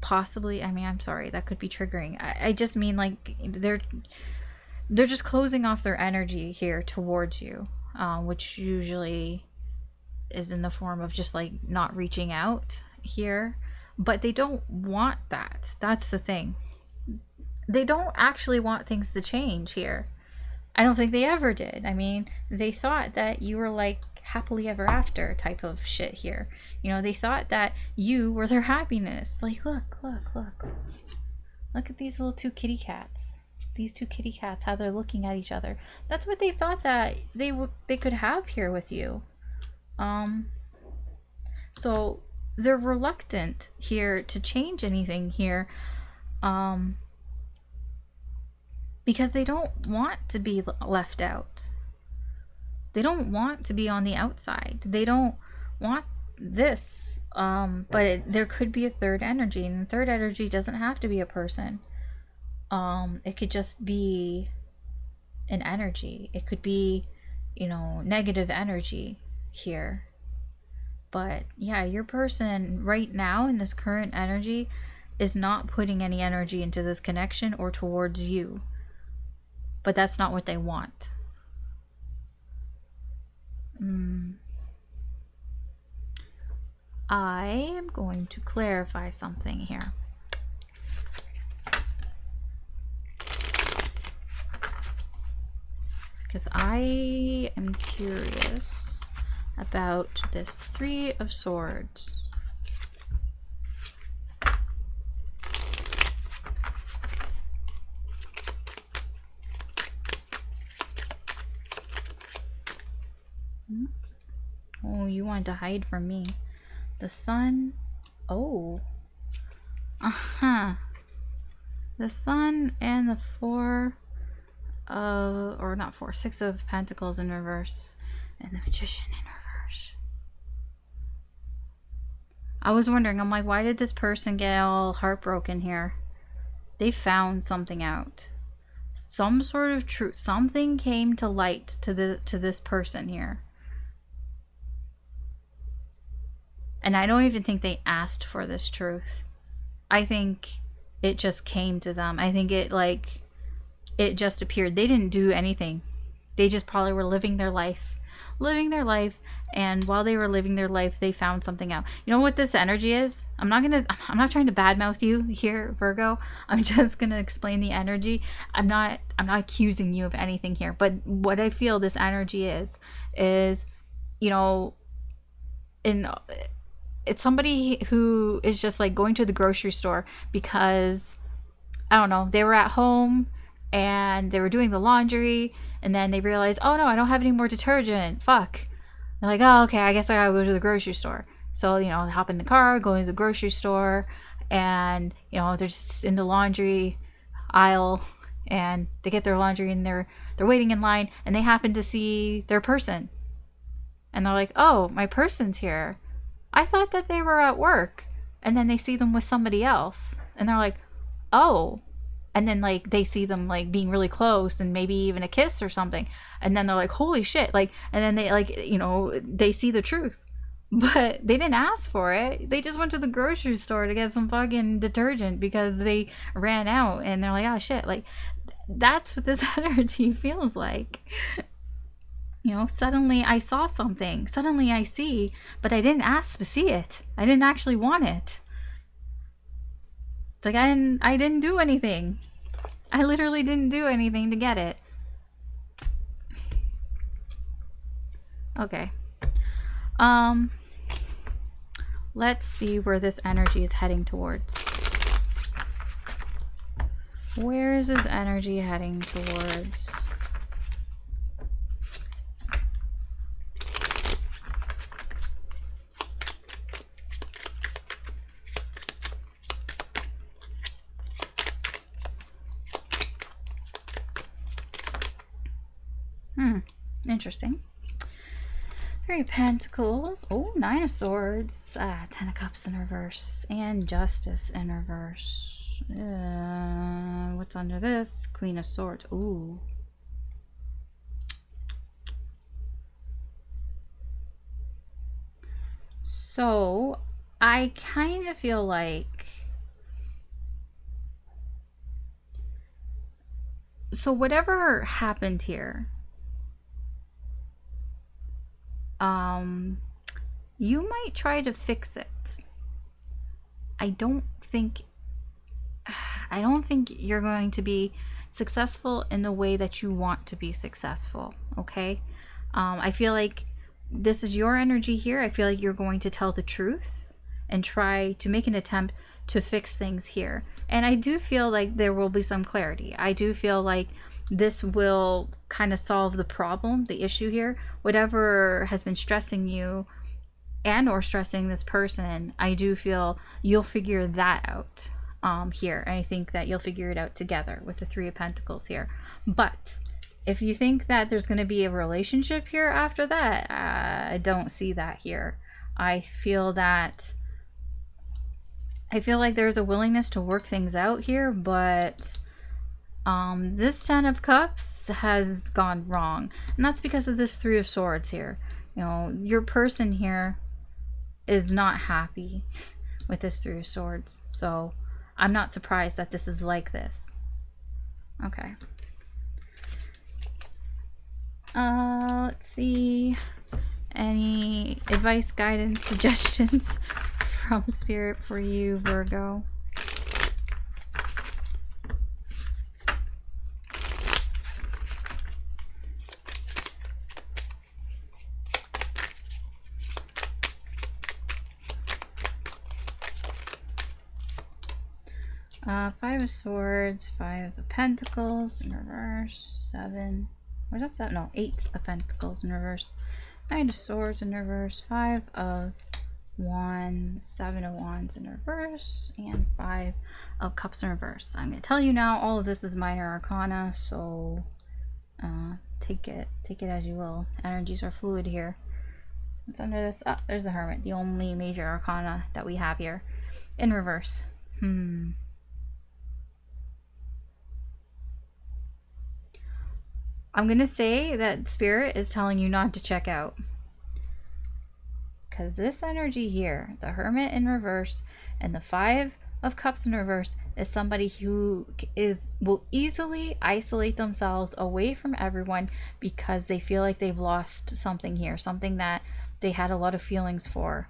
Possibly, I mean, I'm sorry, that could be triggering. I just mean, like, they're just closing off their energy here towards you, which usually is in the form of just like not reaching out here. But they don't want that. That's the thing. They don't actually want things to change here. I don't think they ever did. I mean, they thought that you were like happily ever after type of shit here. You know, they thought that you were their happiness. Like, look at these little two kitty cats. These two kitty cats, how they're looking at each other. That's what they thought that they could have here with you. So they're reluctant here to change anything here, because they don't want to be left out. They don't want to be on the outside. They don't want this, but there could be a third energy, and the third energy doesn't have to be a person. It could just be an energy. It could be, you know, negative energy here. But yeah, your person right now in this current energy is not putting any energy into this connection or towards you. But that's not what they want. I am going to clarify something here. Because I am curious about this Three of Swords. Oh, you wanted to hide from me. The Sun. Oh. The Sun and the Six of Pentacles in reverse. And the Magician in reverse. I was wondering, I'm like, why did this person get all heartbroken here? They found something out. Some sort of truth. Something came to light to this person here. And I don't even think they asked for this truth. I think it just came to them. I think it just appeared. They didn't do anything. They just probably were living their life. And while they were living their life, they found something out. You know what this energy is? I'm not trying to badmouth you here, Virgo. I'm just gonna explain the energy. I'm not accusing you of anything here. But what I feel this energy is, you know, it's somebody who is just like going to the grocery store because, I don't know, they were at home and they were doing the laundry, and then they realized, oh no, I don't have any more detergent. Fuck. They're like, oh, okay, I guess I gotta go to the grocery store. So, you know, they hop in the car, go to the grocery store, and, you know, they're just in the laundry aisle, and they get their laundry, and they're waiting in line, and they happen to see their person. And they're like, oh, my person's here. I thought that they were at work. And then they see them with somebody else. And they're like, oh. And then, like, they see them, like, being really close and maybe even a kiss or something. And then they're like, holy shit. Like, and then they, like, you know, they see the truth. But they didn't ask for it. They just went to the grocery store to get some fucking detergent because they ran out. And they're like, oh, shit. Like, that's what this energy feels like. You know, suddenly I saw something. Suddenly I see, but I didn't ask to see it. I didn't actually want it. It's like I didn't do anything. I literally didn't do anything to get it. Okay. Let's see where this energy is heading towards. Where is this energy heading towards? Interesting. Three of Pentacles. Oh, Nine of Swords. Ten of Cups in reverse. And Justice in reverse. What's under this? Queen of Swords. Ooh. So, I kind of feel like... So whatever happened here... you might try to fix it. I don't think you're going to be successful in the way that you want to be successful, okay? I feel like this is your energy here. I feel like you're going to tell the truth and try to make an attempt to fix things here. And I do feel like there will be some clarity. I do feel like this will kind of solve the problem, the issue here. Whatever has been stressing you and or stressing this person, I do feel you'll figure that out here. And I think that you'll figure it out together with the Three of Pentacles here. But if you think that there's going to be a relationship here after that, I don't see that here. I feel like there's a willingness to work things out here, but this Ten of Cups has gone wrong, and that's because of this Three of Swords here. You know, your person here is not happy with this Three of Swords, so I'm not surprised that this is like this. Okay. Let's see. Any advice, guidance, suggestions from Spirit for you, Virgo? Five of Swords, Five of Pentacles in reverse, Seven. Where's that? Seven? No, Eight of Pentacles in reverse, Nine of Swords in reverse, Five of Wands, Seven of Wands in reverse, and Five of Cups in reverse. I'm going to tell you now, all of this is minor arcana, so take it as you will. Energies are fluid here. What's under this? Oh, there's the Hermit, the only major arcana that we have here in reverse. I'm going to say that Spirit is telling you not to check out. Because this energy here, the Hermit in reverse and the Five of Cups in reverse, is somebody who will easily isolate themselves away from everyone because they feel like they've lost something here, something that they had a lot of feelings for.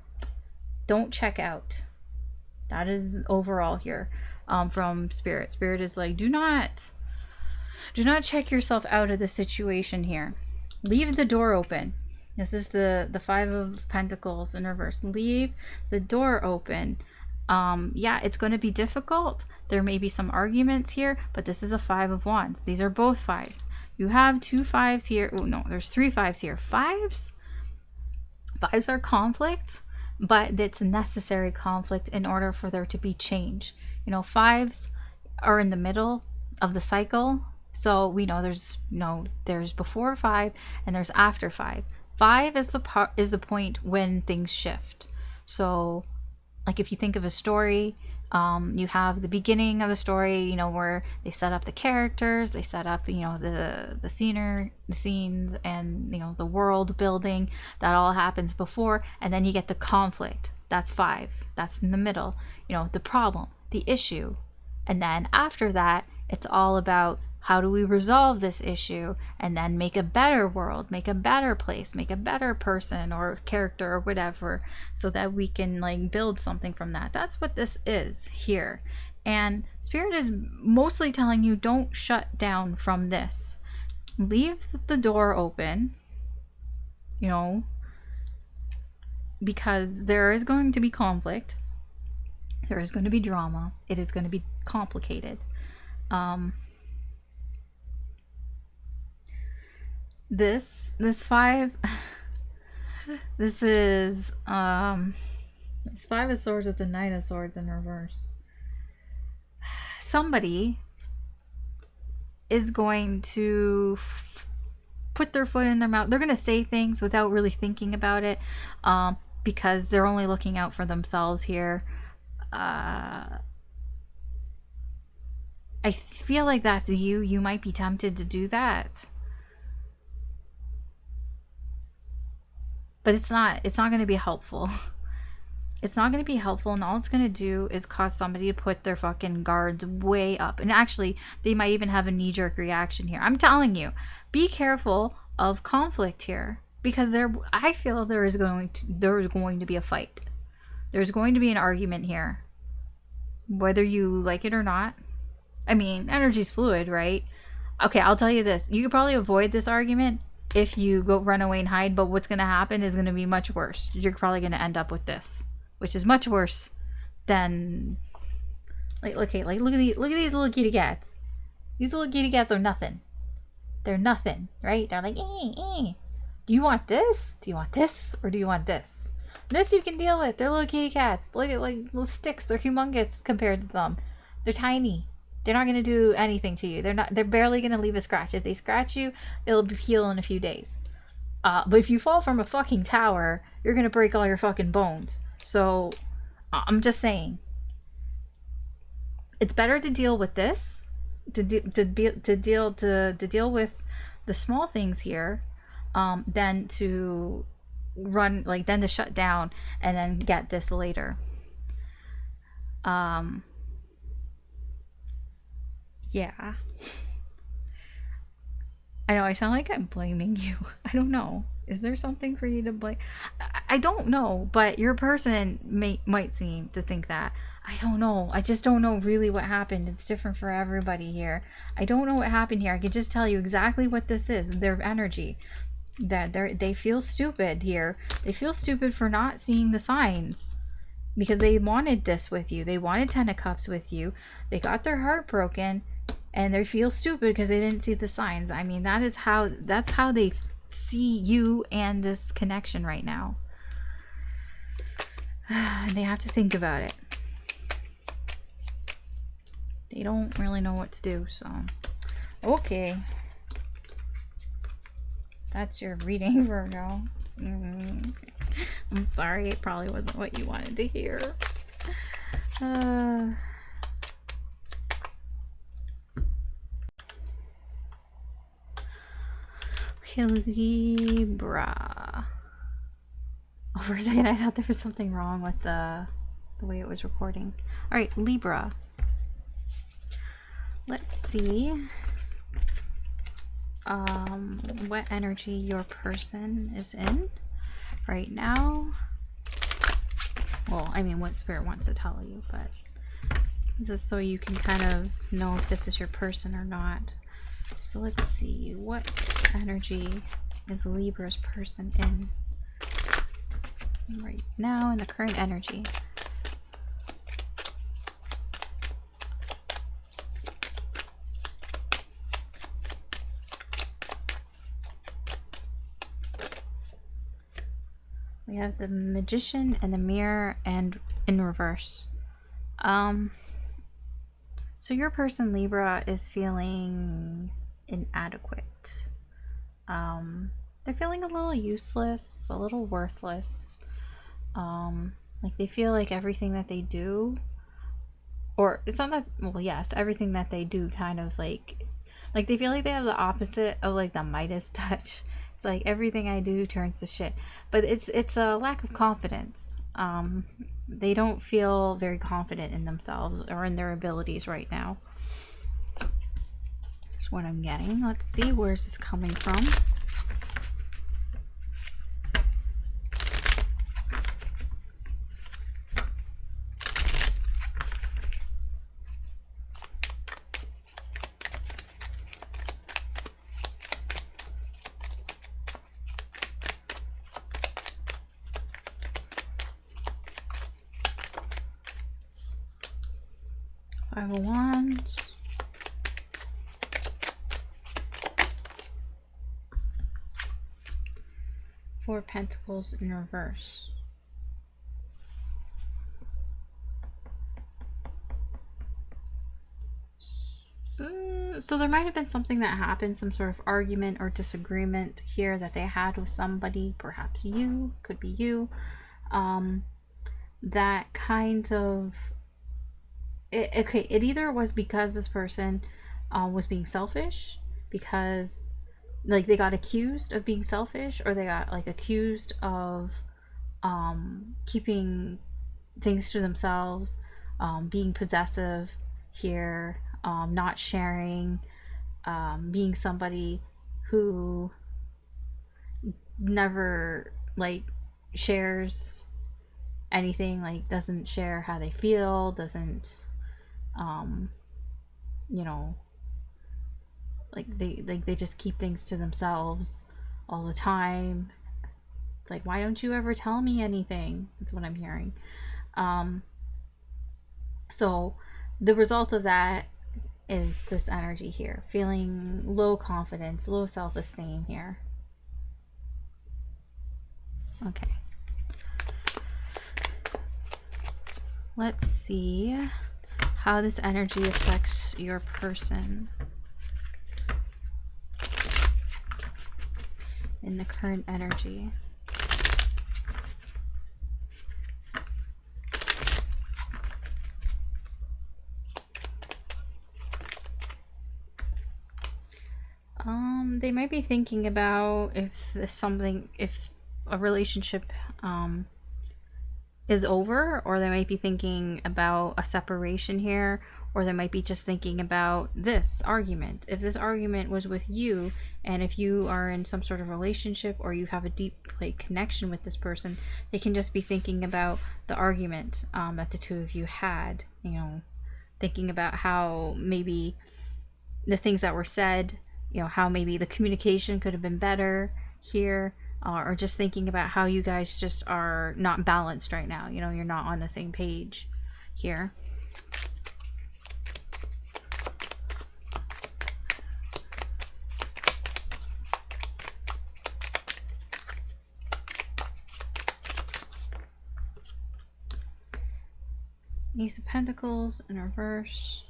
Don't check out. That is overall here from Spirit. Spirit is like, do not check yourself out of the situation here. Leave the door open. This is the Five of Pentacles in reverse. Leave the door open. Yeah, it's going to be difficult. There may be some arguments here, but this is a Five of Wands. These are both fives. You have two fives here. Oh no, there's three fives here. Fives are conflict, but it's necessary conflict in order for there to be change. You know, fives are in the middle of the cycle. So we know there's before five and there's after five. Five is the point when things shift. So like if you think of a story, you have the beginning of the story, you know, where they set up the characters, they set up, you know, the scenes and, you know, the world building. That all happens before, and then you get the conflict. That's five. That's in the middle, you know, the problem, the issue. And then after that, it's all about how do we resolve this issue and then make a better world, make a better place, make a better person or character or whatever, so that we can like build something from that. That's what this is here. And Spirit is mostly telling you, don't shut down from this. Leave the door open, you know, because there is going to be conflict. There is going to be drama. It is going to be complicated. This 5, this is it's 5 of Swords with the Knight of Swords in reverse. Somebody is going to put their foot in their mouth. They're going to say things without really thinking about it, because they're only looking out for themselves here. I feel like that's you. You might be tempted to do that. But it's not going to be helpful. It's not going to be helpful, and all it's going to do is cause somebody to put their fucking guards way up. And actually, they might even have a knee-jerk reaction here. I'm telling you, be careful of conflict here, because I feel there is going to be a fight. There's going to be an argument here, whether you like it or not. I mean, energy's fluid, right? Okay, I'll tell you this. You could probably avoid this argument if you go run away and hide, but what's going to happen is going to be much worse. You're probably going to end up with this, which is much worse than, like, okay, like, look at these little kitty cats. These little kitty cats are nothing. They're nothing, right? They're like, Do you want this? Do you want this? Or do you want this? This you can deal with. They're little kitty cats. Look at, like, little sticks. They're humongous compared to them. They're tiny. They're not going to do anything to you. They're barely going to leave a scratch. If they scratch you, it'll heal in a few days. But if you fall from a fucking tower, you're going to break all your fucking bones. So, I'm just saying. It's better to deal with this, to deal with the small things here, than to than to shut down and then get this later. Yeah. I know I sound like I'm blaming you. I don't know. Is there something for you to blame? I don't know, but your person might seem to think that. I don't know. I just don't know really what happened. It's different for everybody here. I don't know what happened here. I can just tell you exactly what this is. Their energy. That they feel stupid here. They feel stupid for not seeing the signs. Because they wanted this with you. They wanted 10 of Cups with you. They got their heart broken. And they feel stupid because they didn't see the signs. I mean, that's how they see you and this connection right now. And they have to think about it. They don't really know what to do, so. Okay. That's your reading, Virgo. I'm sorry, it probably wasn't what you wanted to hear. Okay, Libra. Oh, for a second I thought there was something wrong with the way it was recording. Alright, Libra. Let's see what energy your person is in right now. Well, I mean what Spirit wants to tell you, but this is so you can kind of know if this is your person or not. So let's see, what energy is Libra's person in right now in the current energy? We have the Magician and the Mirror and in reverse. So your person, Libra, is feeling inadequate. They're feeling a little useless, a little worthless. Like they feel like everything that they do, or it's not that, well, yes, everything that they do kind of like they feel like they have the opposite of like the Midas touch. It's like everything I do turns to shit. But it's a lack of confidence. They don't feel very confident in themselves or in their abilities right now. That's what I'm getting. Let's see, where's this coming from? Five of Wands. Four of Pentacles in reverse. So there might have been something that happened, some sort of argument or disagreement here that they had with somebody, perhaps you, could be you, that kind of, it either was because this person was being selfish, because like they got accused of being selfish, or they got like accused of keeping things to themselves, being possessive here, not sharing, being somebody who never like shares anything, like doesn't share how they feel, doesn't you know, like they just keep things to themselves all the time. It's like, why don't you ever tell me anything? That's what I'm hearing. So the result of that is this energy here, feeling low confidence, low self-esteem here. Okay, let's see how this energy affects your person in the current energy. They might be thinking about if a relationship is over, or they might be thinking about a separation here, or they might be just thinking about this argument. If this argument was with you, and if you are in some sort of relationship or you have a deep connection with this person, they can just be thinking about the argument that the two of you had, you know, thinking about how maybe the things that were said, you know, how maybe the communication could have been better here, or just thinking about how you guys just are not balanced right now. You know, you're not on the same page here. Ace of Pentacles in reverse.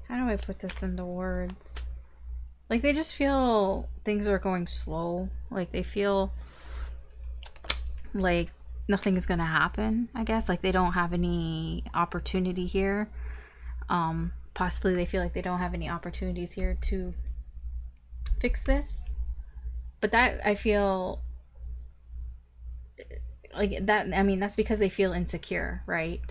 How do I put this into words? Like, they just feel things are going slow. Like, they feel like nothing is gonna happen, I guess. Like, they don't have any opportunity here. Possibly they feel like they don't have any opportunities here to fix this. But that, I feel like that, I mean, that's because they feel insecure, right?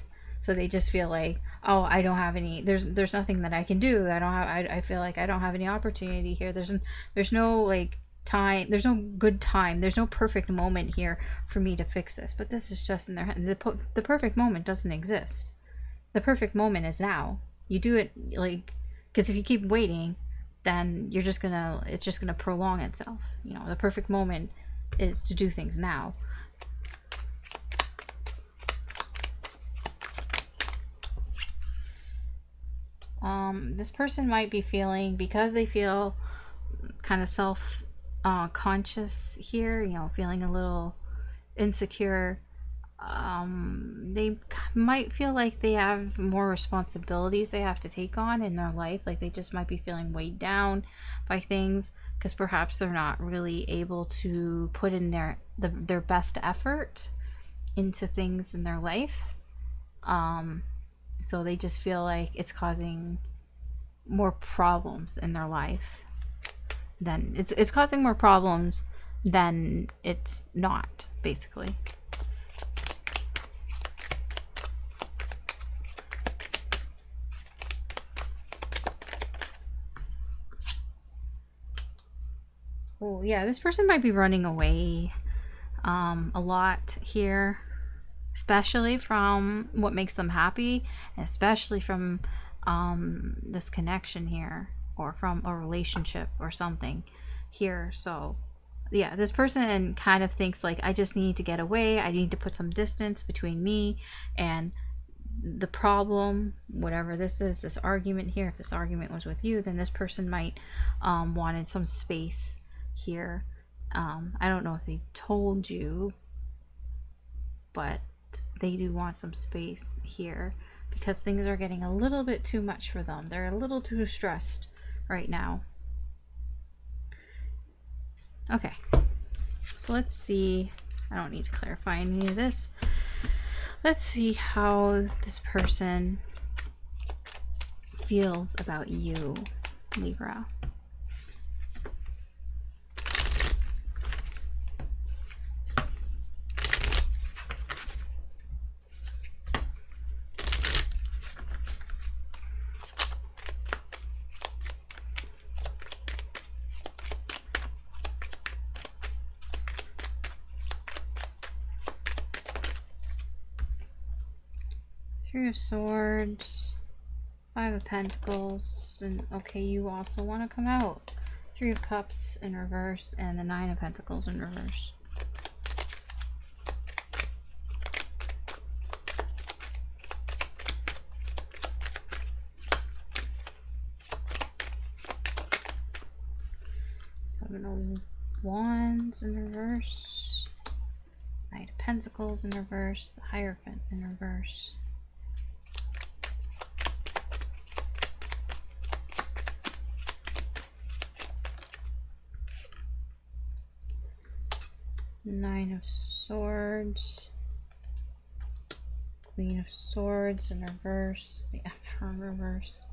So they just feel like, oh, I don't have any, there's nothing that I can do. I feel like I don't have any opportunity here. There's no like time, there's no good time, there's no perfect moment here for me to fix this. But this is just in their head. The perfect moment doesn't exist. The perfect moment is now. You do it, like, because if you keep waiting, then it's just gonna prolong itself. You know, the perfect moment is to do things now. This person might be feeling, because they feel kind of self-conscious here, you know, feeling a little insecure, they might feel like they have more responsibilities they have to take on in their life. Like, they just might be feeling weighed down by things, because perhaps they're not really able to put in their best effort into things in their life. So they just feel like it's causing more problems in their life than it's causing more problems than it's not, basically. Oh yeah, this person might be running away a lot here, especially from what makes them happy, and especially from this connection here, or from a relationship or something here. So yeah, this person kind of thinks like, I just need to get away. I need to put some distance between me and the problem, whatever this is, this argument here. If this argument was with you, then this person might wanted some space here. I don't know if they told you, but they do want some space here because things are getting a little bit too much for them. They're a little too stressed right now. Okay, so let's see. I don't need to clarify any of this. Let's see how this person feels about you, Libra. Three of Swords, Five of Pentacles, and okay, you also want to come out. Three of Cups in reverse, and the Nine of Pentacles in reverse. Seven of Wands in reverse. Knight of Pentacles in reverse. The Hierophant in reverse. Nine of Swords, Queen of Swords in reverse, the Emperor in reverse,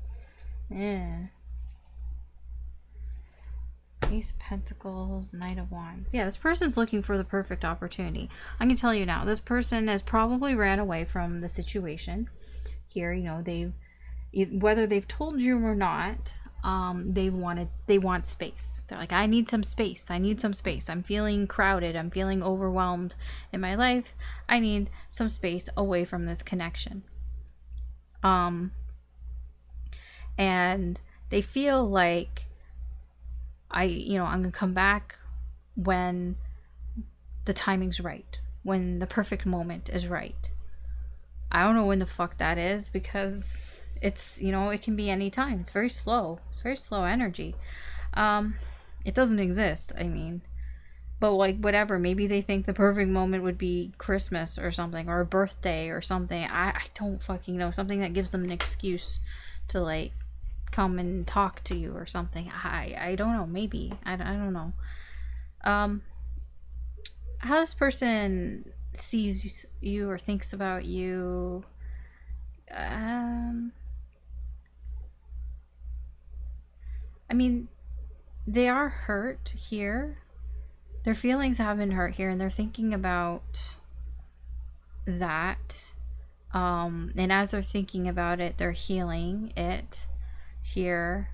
Ace of Pentacles, Knight of Wands. Yeah, this person's looking for the perfect opportunity. I can tell you now, this person has probably ran away from the situation here. You know, whether they've told you or not, they want space. They're like, I need some space. I need some space. I'm feeling crowded. I'm feeling overwhelmed in my life. I need some space away from this connection. And they feel like I'm gonna come back when the timing's right, when the perfect moment is right. I don't know when the fuck that is, because it's, it can be any time. It's very slow. It's very slow energy. It doesn't exist, I mean. But like, whatever, maybe they think the perfect moment would be Christmas or something, or a birthday or something. I don't fucking know. Something that gives them an excuse to like come and talk to you or something. I don't know. Maybe. I don't know. How this person sees you or thinks about you. I mean, they are hurt here. Their feelings have been hurt here, and they're thinking about that. And as they're thinking about it, they're healing it here.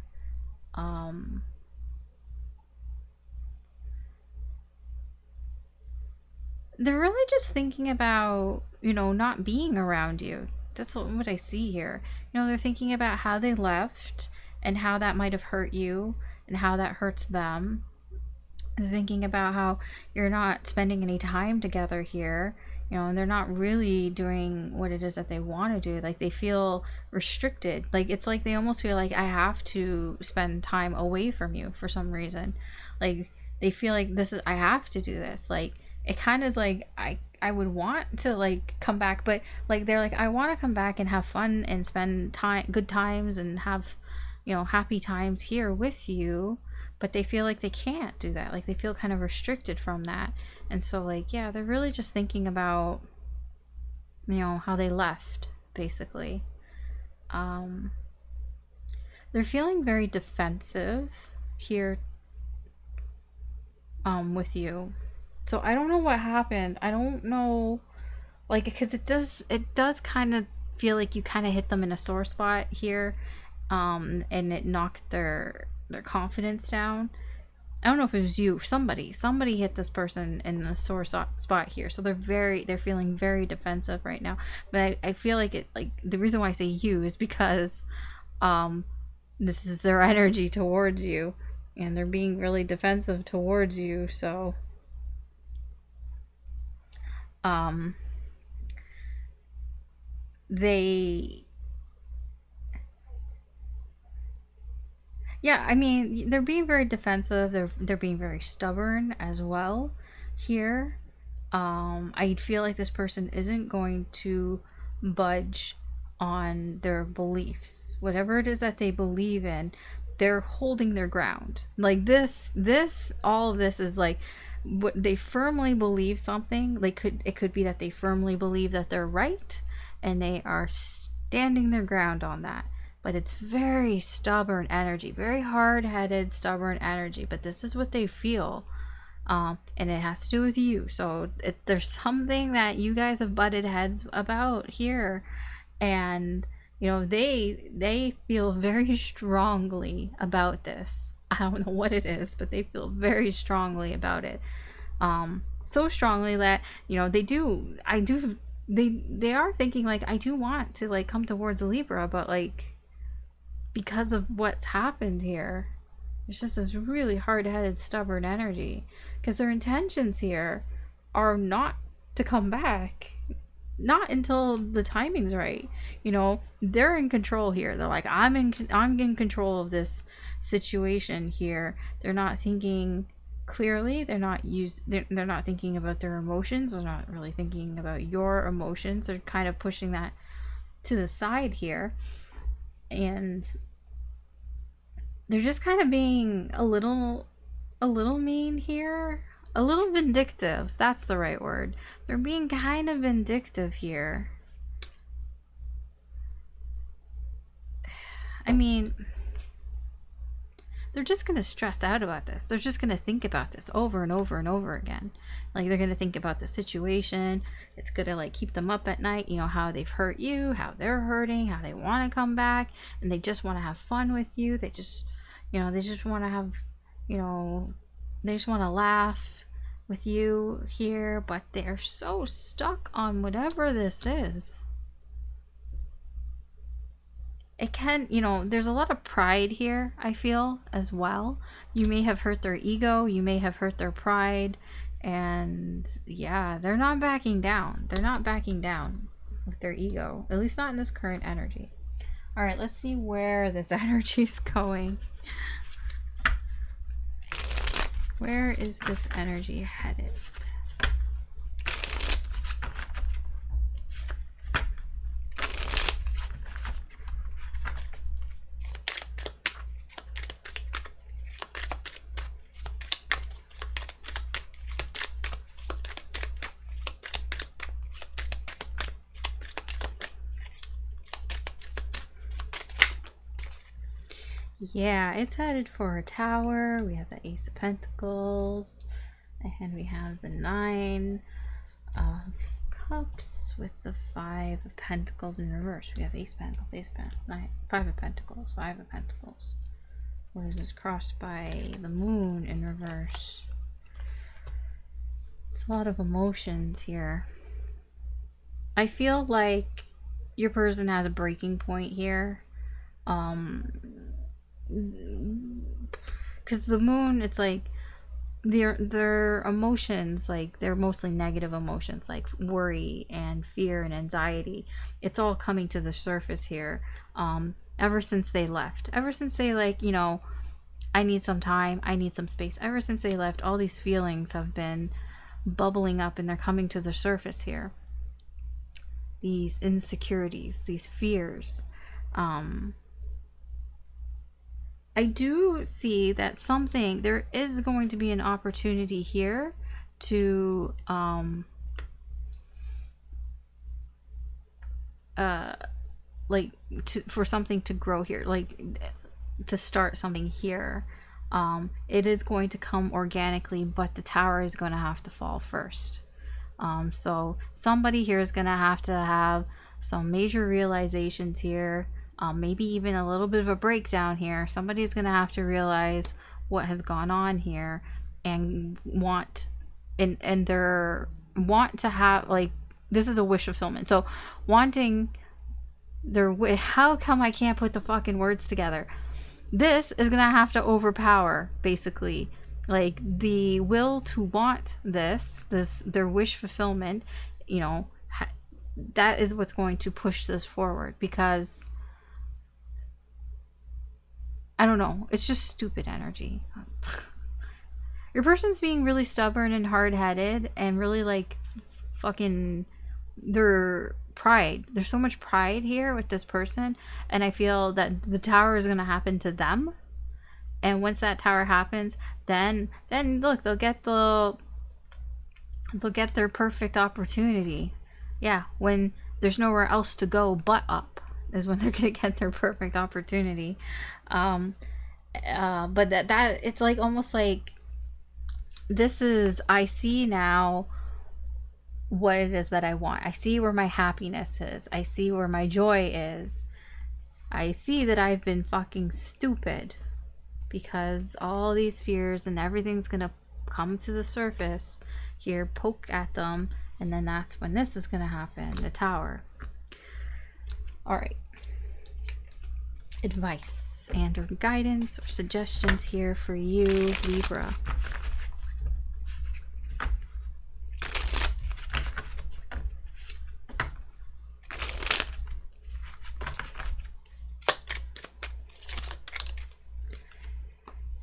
They're really just thinking about, not being around you. That's what I see here. They're thinking about how they left and how that might have hurt you and how that hurts them. They're thinking about how you're not spending any time together here, and they're not really doing what it is that they want to do. Like, they feel restricted. Like, it's like they almost feel like, I have to spend time away from you for some reason. Like, they feel like I have to do this. Like, it kind of is like, I would want to like come back, but like, they're like, I want to come back and have fun and spend good times and have, happy times here with you, but they feel like they can't do that. Like, they feel kind of restricted from that. And so like, yeah, they're really just thinking about, how they left, basically. They're feeling very defensive here with you. So I don't know what happened. I don't know, like, because it does kind of feel like you kind of hit them in a sore spot here, and it knocked their confidence down. I don't know if it was you, somebody hit this person in the sore spot here. So they're feeling very defensive right now. But I feel like the reason why I say you is because this is their energy towards you. and they're being really defensive towards you. So they, yeah, I mean, they're being very defensive. They're being very stubborn as well here. I feel like this person isn't going to budge on their beliefs. Whatever it is that they believe in, they're holding their ground. Like all of this is like what they firmly believe something. It could be that they firmly believe that they're right and they are standing their ground on that. But it's very stubborn energy, very hard-headed, stubborn energy. But this is what they feel. And it has to do with you. So there's something that you guys have butted heads about here. And, you know, they feel very strongly about this. I don't know what it is, but they feel very strongly about it. So strongly that, you know, they are thinking, like, I do want to, like, come towards Libra, but, like, because of what's happened here, it's just this really hard-headed, stubborn energy. Because their intentions here are not to come back. Not until the timing's right. You know, they're in control here. They're like, I'm in control of this situation here. They're not thinking clearly. They're not thinking about their emotions. They're not really thinking about your emotions. They're kind of pushing that to the side here. And they're just kind of being a little mean here. A little vindictive. That's the right word. They're being kind of vindictive here. I mean, they're just going to stress out about this. They're just going to think about this over and over and over again. Like, they're going to think about the situation. It's going to, like, keep them up at night. You know, how they've hurt you, how they're hurting, how they want to come back. And they just want to have fun with you. They just, you know, they just want to have, you know, they just want to laugh with you here. But they're so stuck on whatever this is. It can, you know, there's a lot of pride here, I feel, as well. You may have hurt their ego. You may have hurt their pride. And yeah, they're not backing down. They're not backing down with their ego. At least not in this current energy. All right, let's see where this energy is going. Where is this energy headed? Yeah, it's headed for a tower. We have the Ace of Pentacles. And we have the Nine of Cups with the Five of Pentacles in reverse. We have Ace of Pentacles, Ace of Pentacles, Five of Pentacles, Five of Pentacles. What is this? Crossed by the Moon in reverse. It's a lot of emotions here. I feel like your person has a breaking point here. Because the Moon, it's like their emotions, like they're mostly negative emotions, like worry and fear and anxiety. It's all coming to the surface here. Ever since they left, ever since they, like, you know, I need some time, I need some space. Ever since they left, all these feelings have been bubbling up and they're coming to the surface here. These insecurities, these fears. I do see that there is going to be an opportunity here to for something to grow here, like to start something here. It is going to come organically, but the tower is going to have to fall first. So somebody here is going to have some major realizations here. Maybe even a little bit of a breakdown here. Somebody's going to have to realize what has gone on here and want to have, like, this is a wish fulfillment. So wanting how come I can't put the fucking words together? this is gonna have to overpower, basically, like the will to want this their wish fulfillment, you know, that is what's going to push this forward, because I don't know, it's just stupid energy. Your person's being really stubborn and hard-headed and really like fucking their pride. There's so much pride here with this person, and I feel that the tower is going to happen to them. And once that tower happens, then look, they'll get their perfect opportunity. Yeah, when there's nowhere else to go but up is when they're going to get their perfect opportunity. But that it's like almost like this is, I see now what it is that I want. I see where my happiness is. I see where my joy is. I see that I've been fucking stupid, because all these fears and everything's gonna come to the surface here, poke at them, and then that's when this is gonna happen, the tower. All right. Advice and or guidance or suggestions here for you, Libra.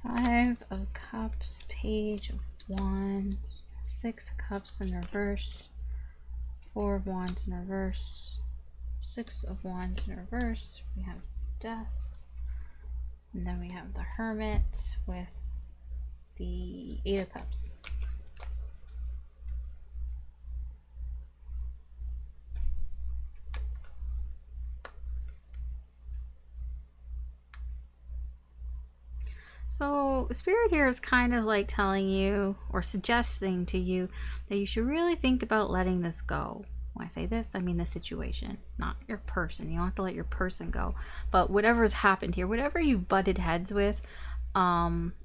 Five of Cups, Page of Wands, Six of Cups in reverse, Four of Wands in reverse, Six of Wands in reverse. We have Death, and then we have the Hermit with the Eight of Cups. So Spirit here is kind of like telling you or suggesting to you that you should really think about letting this go. When I say this, I mean the situation, not your person. You don't have to let your person go. But whatever's happened here, whatever you've butted heads with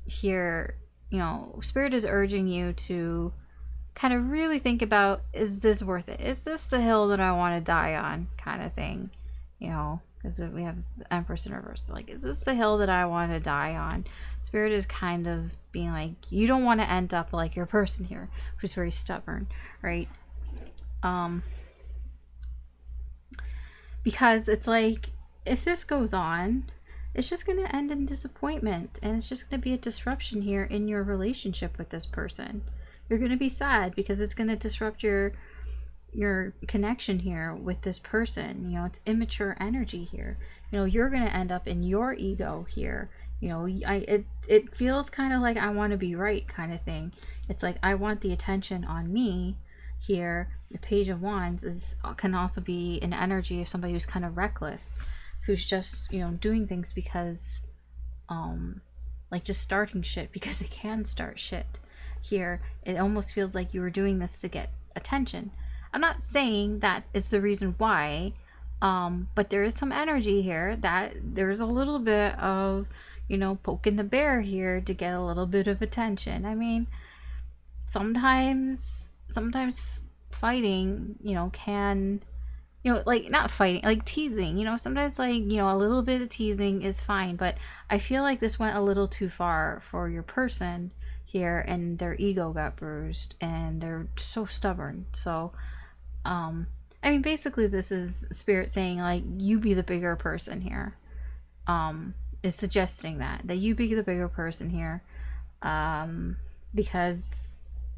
here, you know, Spirit is urging you to kind of really think about, is this worth it? Is this the hill that I want to die on, kind of thing, you know? Because we have the Empress in reverse. Like, is this the hill that I want to die on? Spirit is kind of being like, you don't want to end up like your person here, who's very stubborn, right? Because it's like, if this goes on, it's just going to end in disappointment, and it's just going to be a disruption here in your relationship with this person. You're going to be sad because it's going to disrupt your connection here with this person. You know, it's immature energy here. You know, you're going to end up in your ego here. You know, it feels kind of like I want to be right kind of thing. It's like I want the attention on me here. The Page of Wands can also be an energy of somebody who's kind of reckless, who's just, you know, doing things because like just starting shit because they can start shit here. It almost feels like you were doing this to get attention. I'm not saying that is the reason why, but there is some energy here that there's a little bit of, you know, poking the bear here to get a little bit of attention. I mean, sometimes fighting, you know, can, you know, like not fighting, like teasing, you know, sometimes like, you know, a little bit of teasing is fine, but I feel like this went a little too far for your person here, and their ego got bruised and they're so stubborn. So I mean, basically this is Spirit saying like, you be the bigger person here, is suggesting that you be the bigger person here, because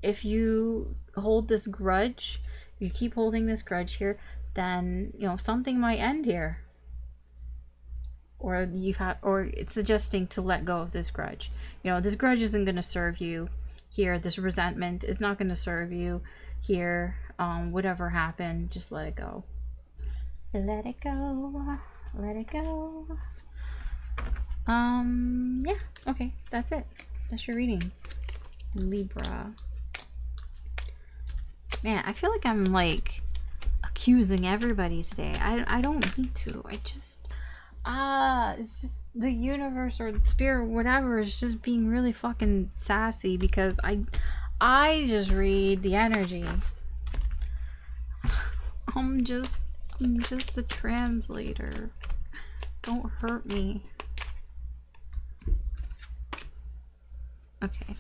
if you hold this grudge, you keep holding this grudge here, then, you know, something might end here, or it's suggesting to let go of this grudge. You know, this grudge isn't going to serve you here. This resentment is not going to serve you here. Whatever happened, just let it go. Let it go. Let it go. Yeah, okay, that's it. That's your reading, Libra. Man, I feel like I'm like accusing everybody today. I don't need to. I just it's just the universe or the spirit or whatever is just being really fucking sassy, because I just read the energy. I'm just the translator. Don't hurt me. Okay.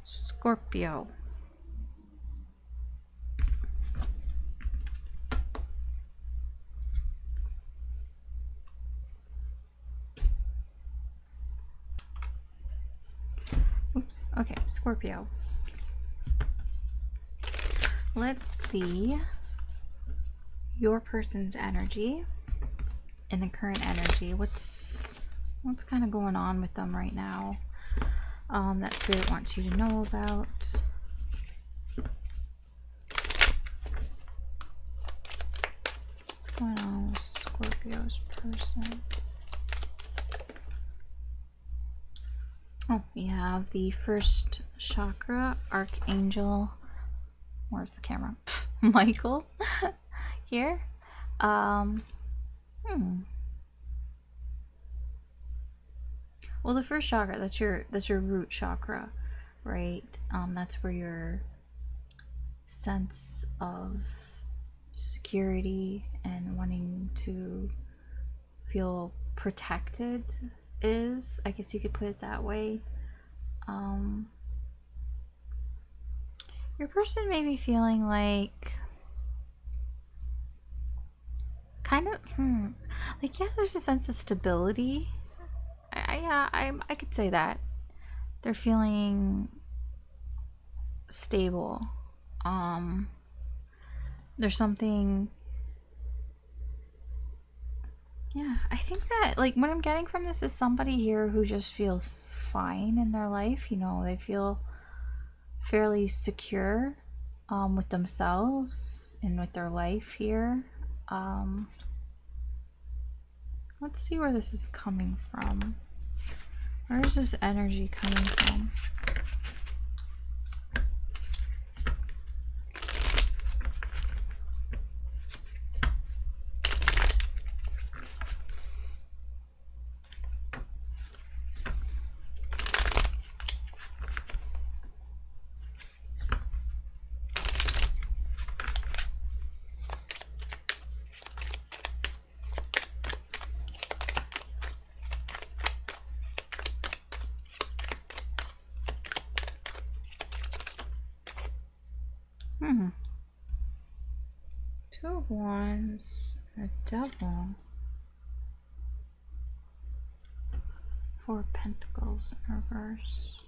Scorpio. Oops. Okay, Scorpio. Let's see your person's energy and the current energy. What's kind of going on with them right now? That spirit wants you to know about. What's going on with Scorpio's person? Oh, we have the first chakra, Archangel. Where's the camera? Michael here. Well, the first chakra, that's your root chakra, right? That's where your sense of security and wanting to feel protected is, I guess you could put it that way. Your person may be feeling like kind of like, yeah, there's a sense of stability. I could say that they're feeling stable. There's something, yeah, I think that, like, what I'm getting from this is somebody here who just feels fine in their life. You know, they feel fairly secure with themselves and with their life here. Let's see where this is coming from. Where is this energy coming from? Two of Wands, a Devil, Four of Pentacles in reverse.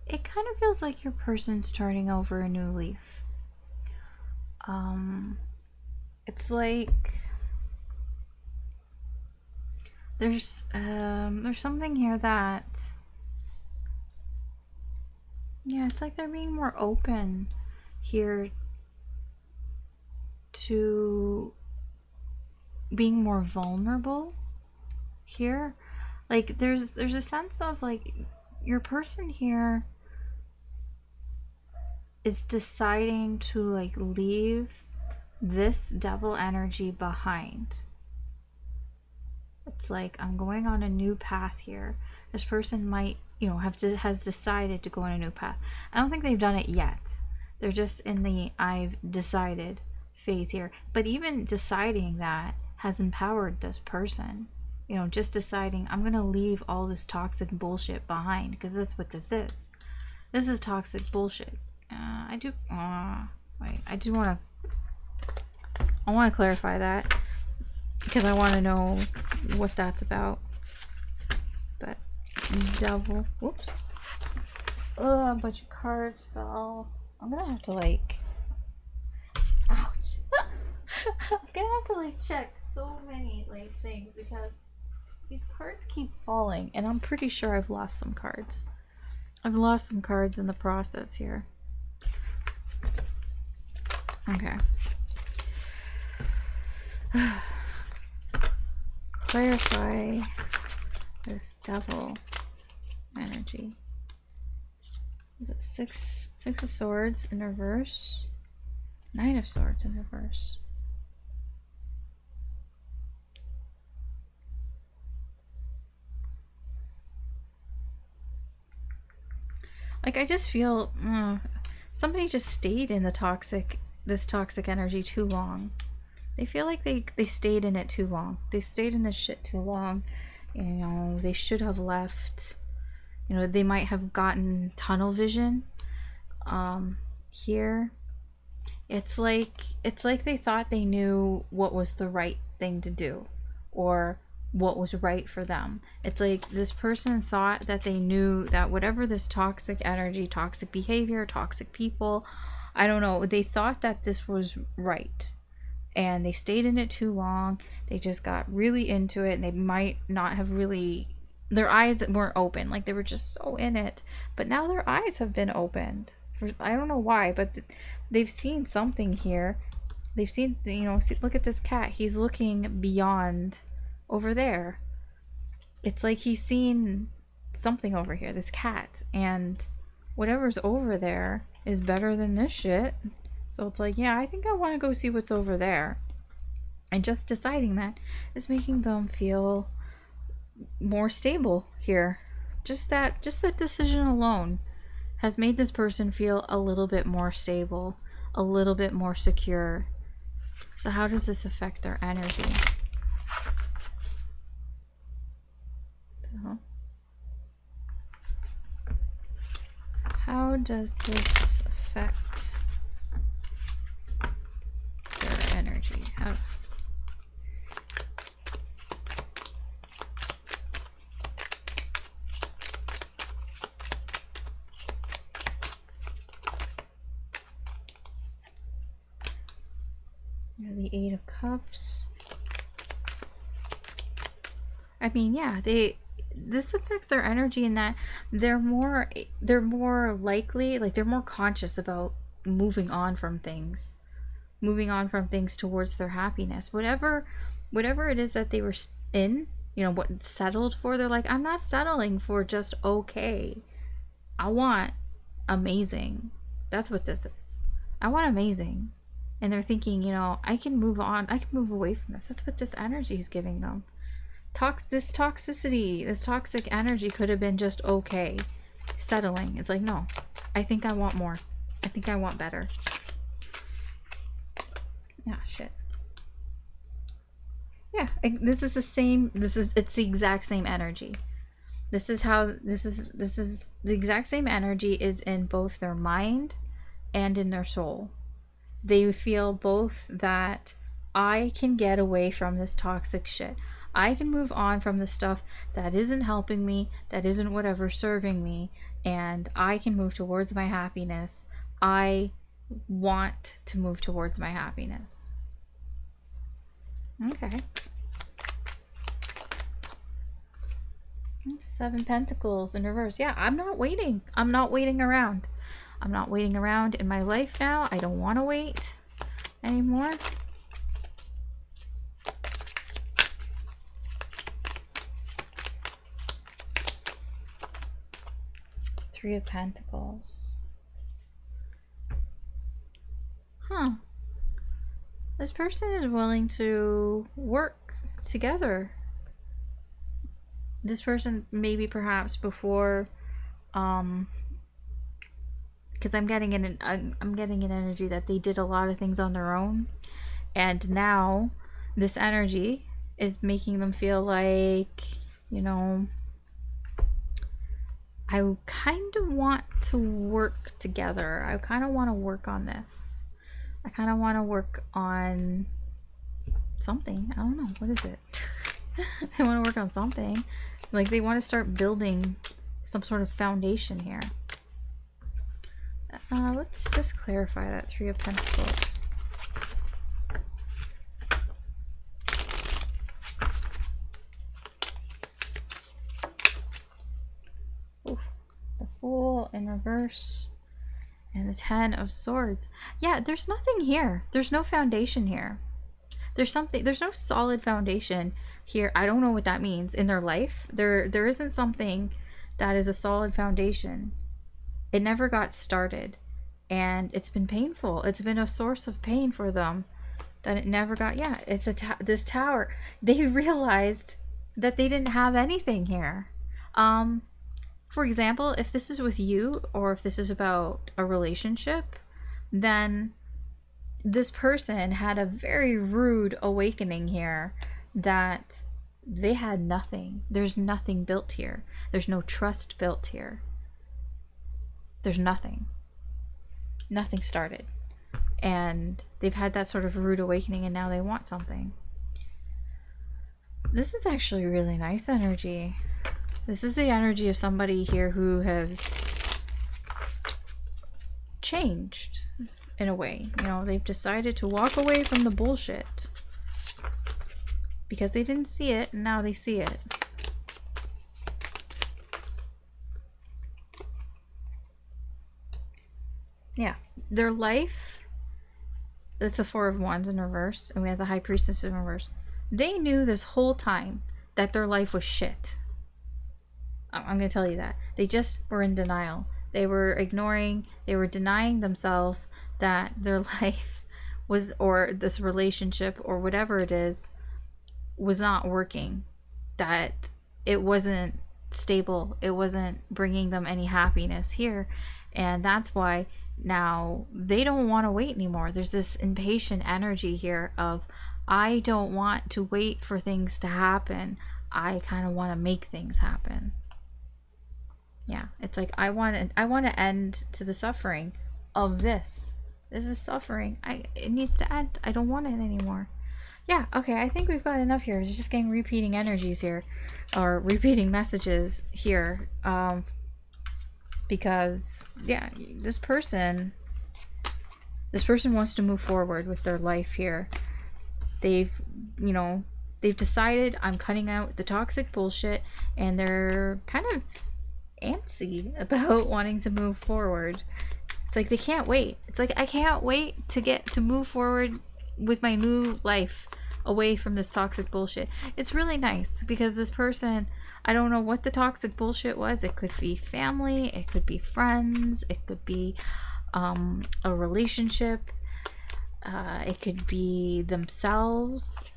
It kind of feels like your person's starting over a new leaf. It's like there's something here that, yeah, it's like they're being more open here to being more vulnerable here. Like there's a sense of like your person here is deciding to like leave this devil energy behind. It's like, I'm going on a new path here. This person might, you know, has decided to go on a new path. I don't think they've done it yet. They're just in the I've decided phase here. But even deciding that has empowered this person. You know, just deciding, I'm going to leave all this toxic bullshit behind, because that's what this is. This is toxic bullshit. I want to clarify that, because I want to know what that's about. But devil, whoops. Oh, a bunch of cards fell. I'm gonna have to like, ouch. I'm gonna have to like check so many like things, because these cards keep falling, and I'm pretty sure I've lost some cards. I've lost some cards in the process here. Okay. Clarify this devil energy. Is it six of swords in reverse? Nine of swords in reverse. Like, I just feel somebody just stayed in the toxic this toxic energy too long. They feel like they stayed in it too long. They stayed in this shit too long. You know, they should have left. You know, they might have gotten tunnel vision. Here, it's like they thought they knew what was the right thing to do, or what was right for them. It's like this person thought that they knew that whatever this toxic energy, toxic behavior, toxic people, I don't know, they thought that this was right. And they stayed in it too long. They just got really into it, and they might not have really, their eyes weren't open. Like, they were just so in it. But now their eyes have been opened. I don't know why, but they've seen something here. They've seen, you know, see, look at this cat. He's looking beyond over there. It's like he's seen something over here, this cat. And whatever's over there is better than this shit. So it's like, yeah, I think I want to go see what's over there. And just deciding that is making them feel more stable here. Just that decision alone has made this person feel a little bit more stable, a little bit more secure. So how does this affect their energy? How does this affect their energy? How... The Eight of Cups. I mean, yeah, this affects their energy in that they're more likely, like they're more conscious about moving on from things towards their happiness. Whatever it is that they were in, you know, what settled for, they're like, I'm not settling for just okay. I want amazing. That's what this is. I want amazing. And they're thinking, you know, I can move on. I can move away from this. That's what this energy is giving them. This toxicity, this toxic energy could have been just okay. Settling. It's like, no. I think I want more. I think I want better. Yeah, shit. Yeah, this is the same. It's the exact same energy. This is the exact same energy is in both their mind and in their soul. They feel both that I can get away from this toxic shit. I can move on from the stuff that isn't helping me, that isn't whatever serving me, and I can move towards my happiness. I want to move towards my happiness. Okay. Seven Pentacles in reverse. Yeah, I'm not waiting. I'm not waiting around. I'm not waiting around in my life now. I don't want to wait anymore. Three of Pentacles. Huh. This person is willing to work together. This person maybe perhaps before because I'm getting an energy that they did a lot of things on their own, and now this energy is making them feel like, you know, I kind of want to work together. I kind of want to work on this. I kind of want to work on something. I don't know, what is it? They want to work on something, like they want to start building some sort of foundation here. Let's just clarify that Three of Pentacles. Oof. The Fool in reverse and the Ten of Swords. Yeah, there's nothing here. There's no foundation here. There's no solid foundation here. I don't know what that means in their life. There isn't something that is a solid foundation. It never got started, and it's been painful. It's been a source of pain for them that it never got. Yeah, it's this tower. They realized that they didn't have anything here. For example, if this is with you, or if this is about a relationship, then this person had a very rude awakening here that they had nothing. There's nothing built here. There's no trust built here. There's nothing. Nothing started. And they've had that sort of rude awakening, and now they want something. This is actually really nice energy. This is the energy of somebody here who has changed in a way. You know, they've decided to walk away from the bullshit because they didn't see it, and now they see it. Yeah, their life, it's the Four of Wands in reverse, and we have the High Priestess in reverse. They knew this whole time that their life was shit. I'm going to tell you that. They just were in denial. They were ignoring, they were denying themselves that their life was, or this relationship, or whatever it is, was not working. That it wasn't stable. It wasn't bringing them any happiness here. And that's why now they don't want to wait anymore. There's this impatient energy here of, I don't want to wait for things to happen. I kind of want to make things happen. Yeah, it's like I want to end to the suffering of this. This is suffering. It needs to end. I don't want it anymore. Yeah, okay, I think we've got enough here. It's just getting repeating energies here, or repeating messages here. Because yeah, this person wants to move forward with their life here. They've decided, I'm cutting out the toxic bullshit, and they're kind of antsy about wanting to move forward. It's like they can't wait. It's like, I can't wait to get to move forward with my new life away from this toxic bullshit. It's really nice because this person, I don't know what the toxic bullshit was. It could be family, it could be friends, it could be a relationship, it could be themselves,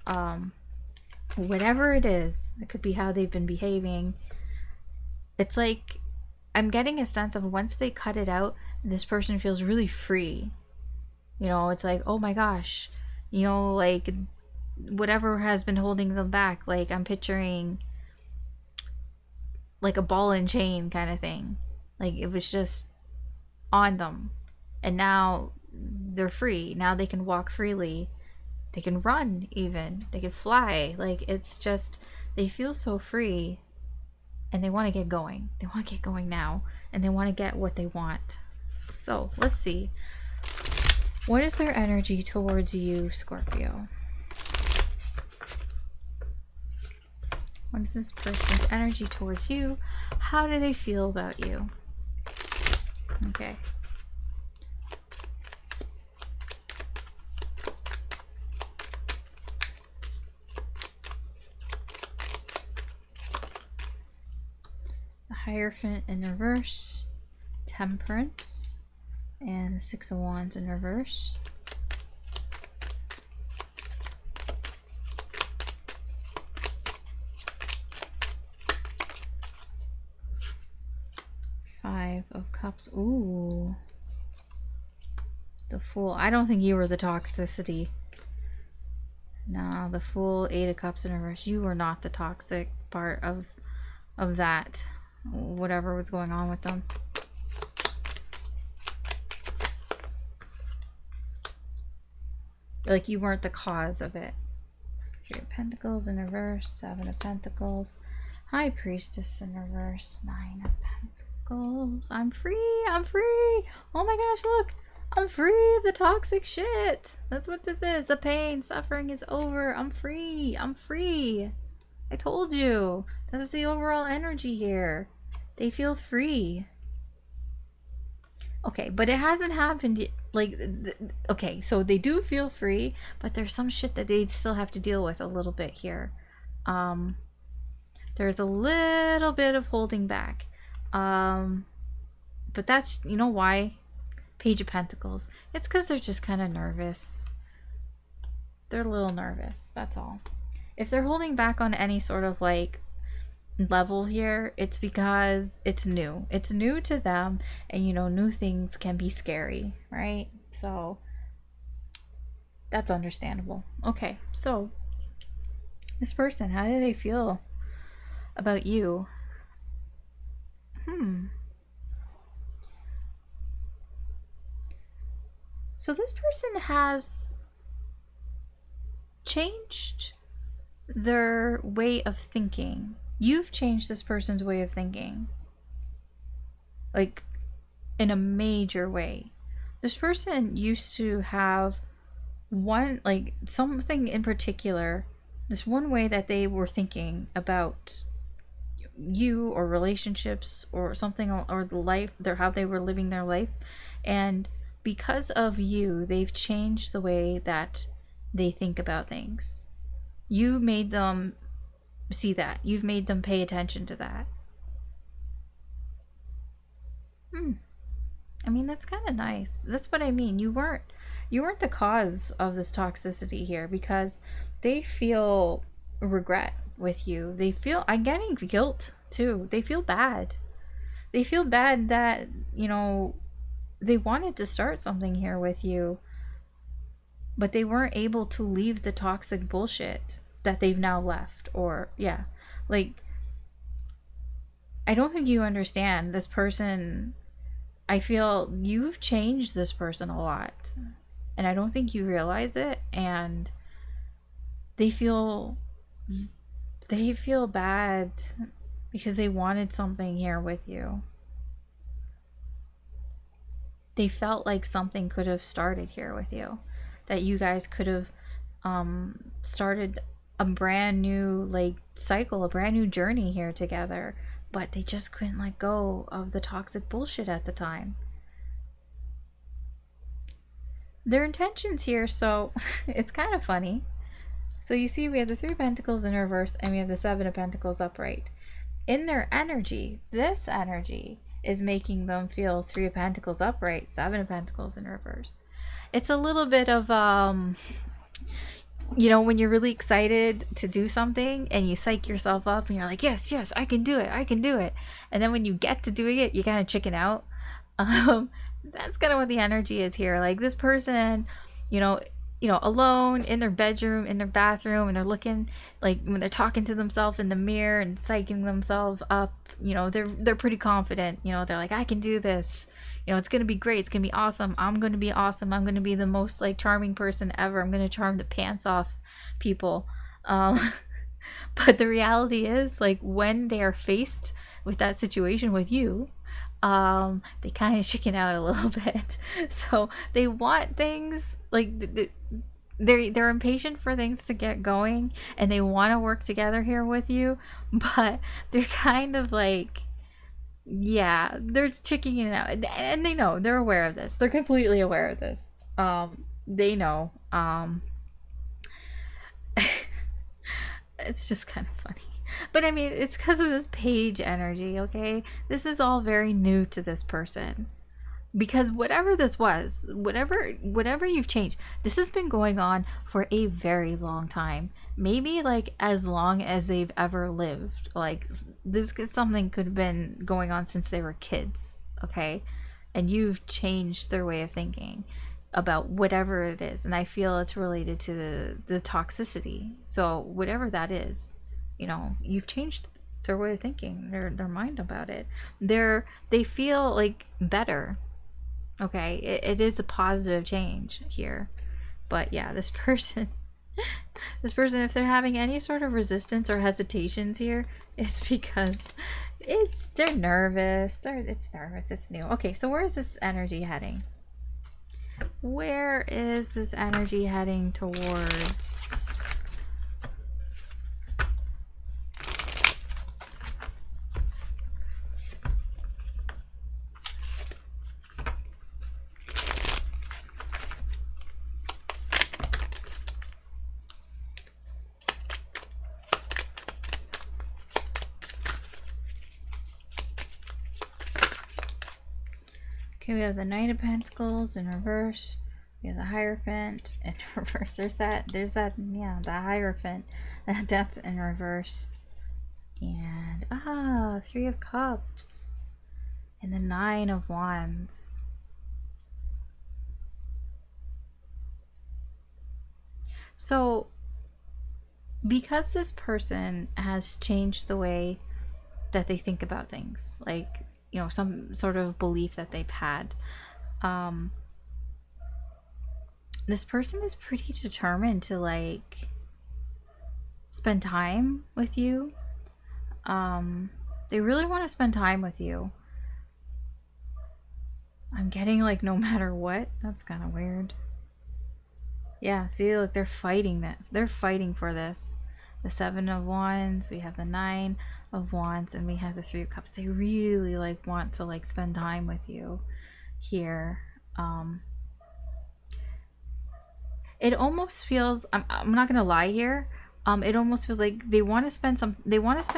whatever it is. It could be how they've been behaving. It's like, I'm getting a sense of once they cut it out, this person feels really free. You know, it's like, oh my gosh, you know, like whatever has been holding them back, like I'm picturing like a ball and chain kind of thing. Like it was just on them, and now they're free. Now they can walk freely. They can run even. They can fly. Like it's just, they feel so free, and they want to get going. They want to get going now, and they want to get what they want. So let's see. What is their energy towards you, Scorpio? What is this person's energy towards you? How do they feel about you? Okay. The Hierophant in reverse, Temperance, and the Six of Wands in reverse. Five of Cups. Ooh. The Fool. I don't think you were the toxicity. No, the Fool, Eight of Cups in reverse. You were not the toxic part of that. Whatever was going on with them. Like you weren't the cause of it. Three of Pentacles in reverse, Seven of Pentacles, High Priestess in reverse, Nine of Pentacles. I'm free, I'm free. Oh my gosh, look, I'm free of the toxic shit. That's what this is. The pain, suffering is over. I'm free, I'm free. I told you. This is the overall energy here. They feel free. Okay, but it hasn't happened yet. Like, okay, so they do feel free, but there's some shit that they still have to deal with a little bit here. There's a little bit of holding back. But that's, you know why? Page of Pentacles. It's because they're just kind of nervous. They're a little nervous, that's all. If they're holding back on any sort of like level here, it's because it's new. It's new to them, and you know, new things can be scary, right? So That's understandable. Okay, so this person, how do they feel about you? So this person has changed their way of thinking. You've changed this person's way of thinking. Like, in a major way. This person used to have one, like, something in particular, this one way that they were thinking about you or relationships or something, or the life, their how they were living their life. And because of you, they've changed the way that they think about things. You made them see that. You've made them pay attention to that. I mean, that's kind of nice. That's what I mean. You weren't the cause of this toxicity here, because they feel regret with you. They feel, I'm getting guilt too. They feel bad. They feel bad that, they wanted to start something here with you, but they weren't able to leave the toxic bullshit that they've now left. Or, yeah, like, I don't think you understand this person. I feel you've changed this person a lot, and I don't think you realize it. And they feel bad because they wanted something here with you. They felt like something could have started here with you, that you guys could have started a brand new, like, cycle, a brand new journey here together, but they just couldn't let go of the toxic bullshit at the time. Their intentions here, so it's kind of funny. So you see, we have the Three of Pentacles in reverse, and we have the Seven of Pentacles upright. In their energy, this energy is making them feel Three of Pentacles upright, Seven of Pentacles in reverse. It's a little bit of, when you're really excited to do something and you psych yourself up and you're like, yes, I can do it. And then when you get to doing it, you kind of chicken out. That's kind of what the energy is here. Like, this person, alone in their bedroom, in their bathroom, and they're looking, like, when they're talking to themselves in the mirror and psyching themselves up, they're pretty confident. They're like, I can do this. It's going to be great. It's going to be awesome. I'm going to be awesome. I'm going to be the most, like, charming person ever. I'm going to charm the pants off people. But the reality is, like, when they are faced with that situation with you, they kind of chicken out a little bit. So they want things, like, they're impatient for things to get going, and they want to work together here with you, but they're kind of like, yeah, they're chickening out, and they know, they're aware of this. They're completely aware of this. They know. It's just kind of funny. But I mean, it's because of this page energy, okay? This is all very new to this person. Because whatever this was, whatever you've changed, this has been going on for a very long time. Maybe, like, as long as they've ever lived. Like, this is something could have been going on since they were kids, okay? And you've changed their way of thinking about whatever it is. And I feel it's related to the toxicity. So whatever that is, you've changed their way of thinking, their mind about it. They feel like better. Okay, it is a positive change here. But yeah, this person, if they're having any sort of resistance or hesitations here, it's because they're nervous. It's nervous. It's new. Okay, so where is this energy heading? Where is this energy heading towards? Okay, we have the Knight of Pentacles in reverse. We have the Hierophant in reverse. There's that, yeah, the Hierophant, that Death in reverse. And, Three of Cups. And the Nine of Wands. So because this person has changed the way that they think about things, like, you know, some sort of belief that they've had, this person is pretty determined to like spend time with you. They really want to spend time with you. I'm getting like no matter what. That's kind of weird. Yeah, see, look, they're fighting that. They're fighting for this. The 7 of Wands, we have the 9 of Wands, and we have the 3 of Cups. They really like want to like spend time with you here. It almost feels, I'm not gonna lie here, it almost feels like they want to spend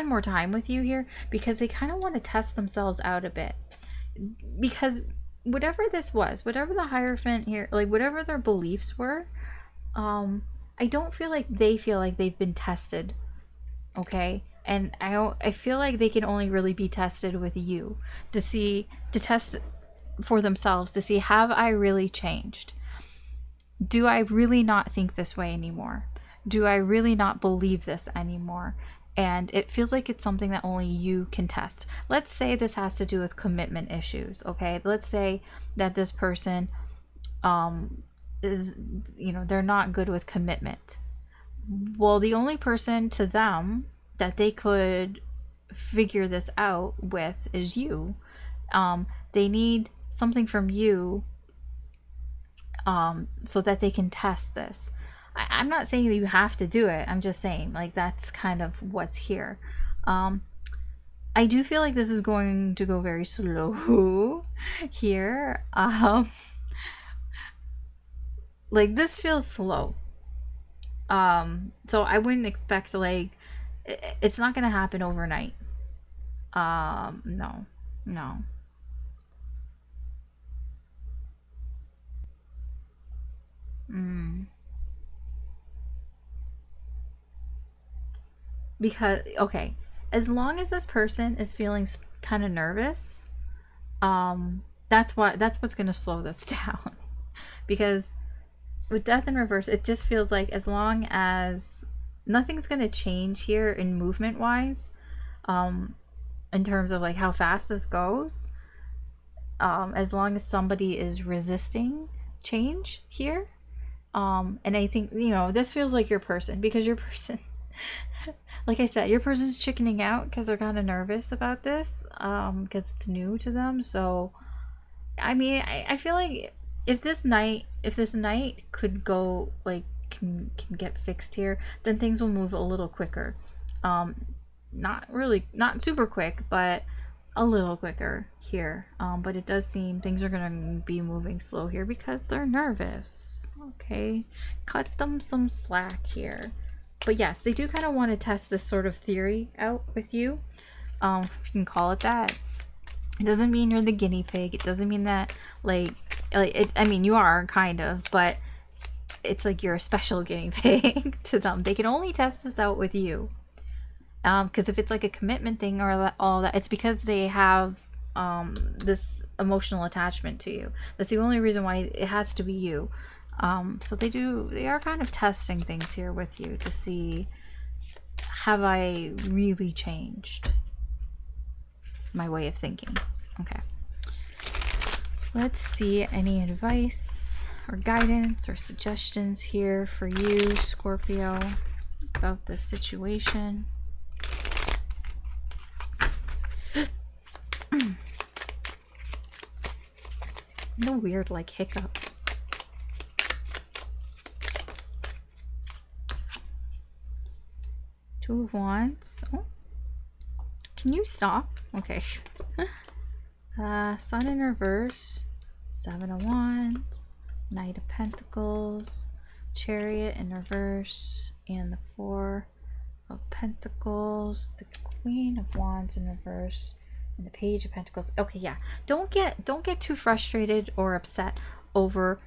more time with you here because they kind of want to test themselves out a bit. Because whatever this was, whatever the Hierophant here, like whatever their beliefs were, I don't feel like they feel like they've been tested, okay? And I feel like they can only really be tested with you to test for themselves, to see, have I really changed? Do I really not think this way anymore? Do I really not believe this anymore? And it feels like it's something that only you can test. Let's say this has to do with commitment issues, okay? Let's say that this person is, you know, they're not good with commitment. Well, the only person to them that they could figure this out with is you. They need something from you so that they can test this. I'm not saying that you have to do it. I'm just saying, like, that's kind of what's here. I do feel like this is going to go very slow here. Like, this feels slow. So I wouldn't expect, like, it's not going to happen overnight. No. Because, okay, as long as this person is feeling kind of nervous, that's what's going to slow this down. Because with Death in reverse, it just feels like as long as nothing's going to change here in movement wise, in terms of like how fast this goes, as long as somebody is resisting change here, and I think, you know, this feels like your person, because your person like I said, your person's chickening out because they're kind of nervous about this, because it's new to them. So I mean, I feel like if this night could go, like, can get fixed here, then things will move a little quicker. Not super quick, but a little quicker here. But it does seem things are gonna be moving slow here because they're nervous. Okay, cut them some slack here. But yes, they do kind of want to test this sort of theory out with you, if you can call it that. It doesn't mean you're the guinea pig. It doesn't mean that, like it, I mean, you are kind of, but it's like you're a special guinea pig to them. They can only test this out with you. Because if it's like a commitment thing or all that, it's because they have this emotional attachment to you. That's the only reason why it has to be you. So they are kind of testing things here with you to see, have I really changed my way of thinking? Okay. Let's see any advice or guidance or suggestions here for you, Scorpio, about this situation. No weird, like, hiccup. Two of Wands. Oh. Can you stop? Okay. Sun in reverse. 7 of Wands. Knight of Pentacles. Chariot in reverse. And the 4 of Pentacles. The Queen of Wands in reverse. And the Page of Pentacles. Okay, yeah. Don't get too frustrated or upset over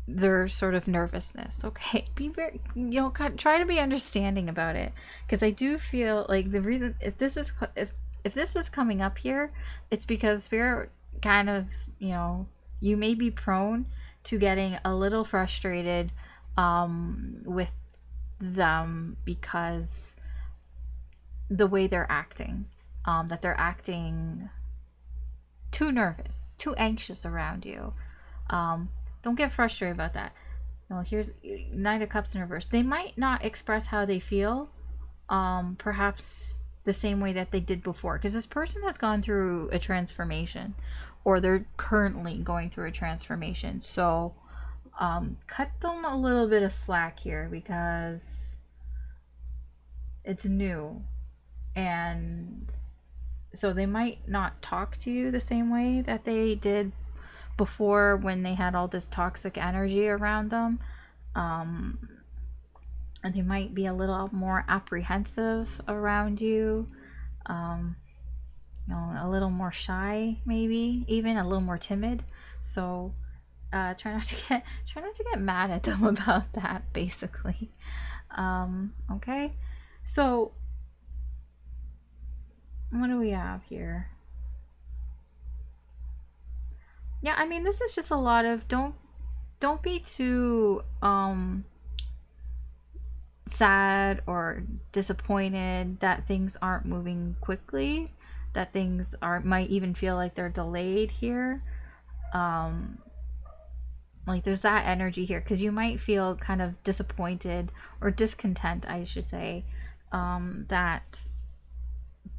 their sort of nervousness. Okay, be very, you know, try to be understanding about it, because I do feel like the reason, if this is coming up here, it's because we're kind of, you know, you may be prone to getting a little frustrated with them because the way they're acting, that they're acting too nervous, too anxious around you. Don't get frustrated about that. Here's Knight of Cups in reverse. They might not express how they feel, perhaps the same way that they did before, because this person has gone through a transformation, or they're currently going through a transformation. So cut them a little bit of slack here, because it's new, and so they might not talk to you the same way that they did before, when they had all this toxic energy around them. And they might be a little more apprehensive around you, a little more shy, maybe even a little more timid. So try not to get mad at them about that, basically. Okay, so what do we have here? Yeah, I mean, this is just a lot of don't be too sad or disappointed that things aren't moving quickly, that things might even feel like they're delayed here. Like there's that energy here, because you might feel kind of disappointed or discontent, I should say, that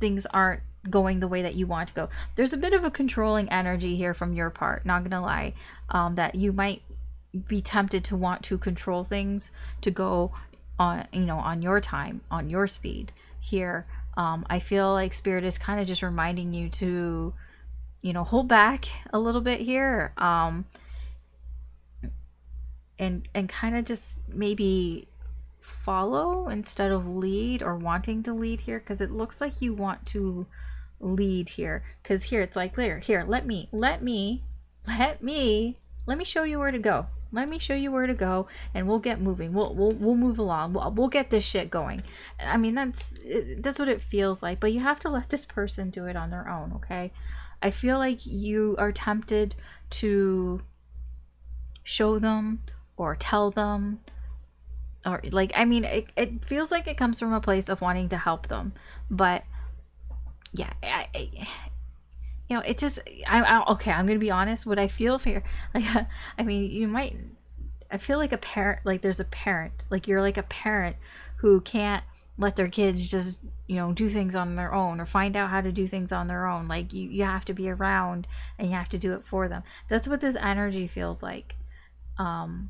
things aren't going the way that you want to go. There's a bit of a controlling energy here from your part, not gonna lie, that you might be tempted to want to control things to go on, on your time, on your speed here. I feel like Spirit is kind of just reminding you to, hold back a little bit here, and kind of just maybe follow instead of lead, or wanting to lead here, because it looks like you want to lead here, because here it's like, here, let me show you where to go. Let me show you where to go, and we'll get moving. We'll move along. We'll get this shit going. I mean, that's what it feels like. But you have to let this person do it on their own, okay? I feel like you are tempted to show them or tell them, or like, I mean, it feels like it comes from a place of wanting to help them. But yeah, it just, okay, I'm gonna be honest. What I feel for, like, I mean, I feel like a parent, like there's a parent, like you're like a parent who can't let their kids just, do things on their own, or find out how to do things on their own. Like you have to be around, and you have to do it for them. That's what this energy feels like. And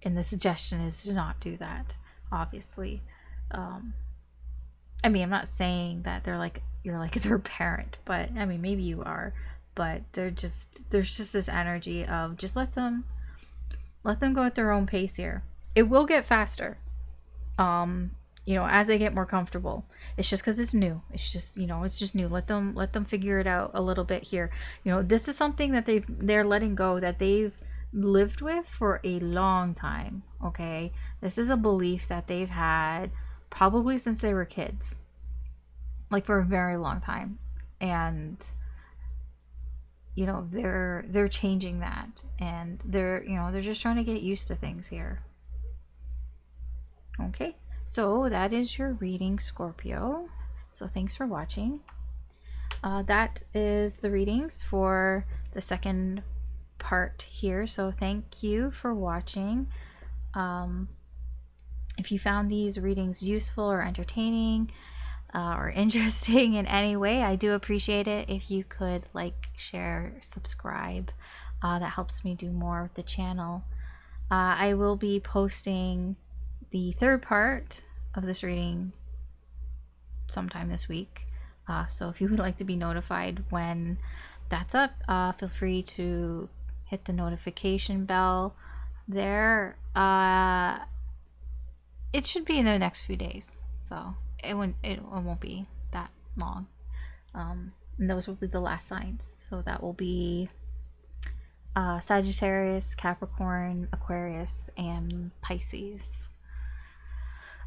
the suggestion is to not do that, obviously. I mean, I'm not saying that you're like their parent, but I mean, maybe you are, but there's just this energy of just let them go at their own pace here. It will get faster, as they get more comfortable. It's just because it's new. It's just, it's just new. Let them figure it out a little bit here. This is something that they're letting go, that they've lived with for a long time. Okay, this is a belief that they've had probably since they were kids, like for a very long time, and they're changing that, and they're just trying to get used to things here. Okay, so that is your reading, Scorpio. So thanks for watching. That is the readings for the second part here, so thank you for watching. If you found these readings useful or entertaining, or interesting in any way, I do appreciate it if you could like, share, subscribe. That helps me do more with the channel. I will be posting the third part of this reading sometime this week, so if you would like to be notified when that's up, feel free to hit the notification bell there. It should be in the next few days, so it won't be that long. And those will be the last signs, so that will be Sagittarius, Capricorn, Aquarius, and Pisces.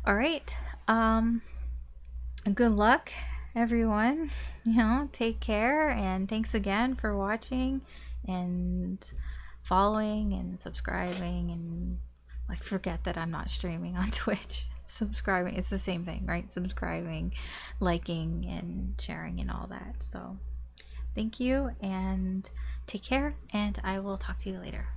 All right, good luck, everyone. Take care, and thanks again for watching and following and subscribing and like forget that I'm not streaming on Twitch. Subscribing, it's the same thing, right? Subscribing, liking, and sharing, and all that. So thank you, and take care, and I will talk to you later.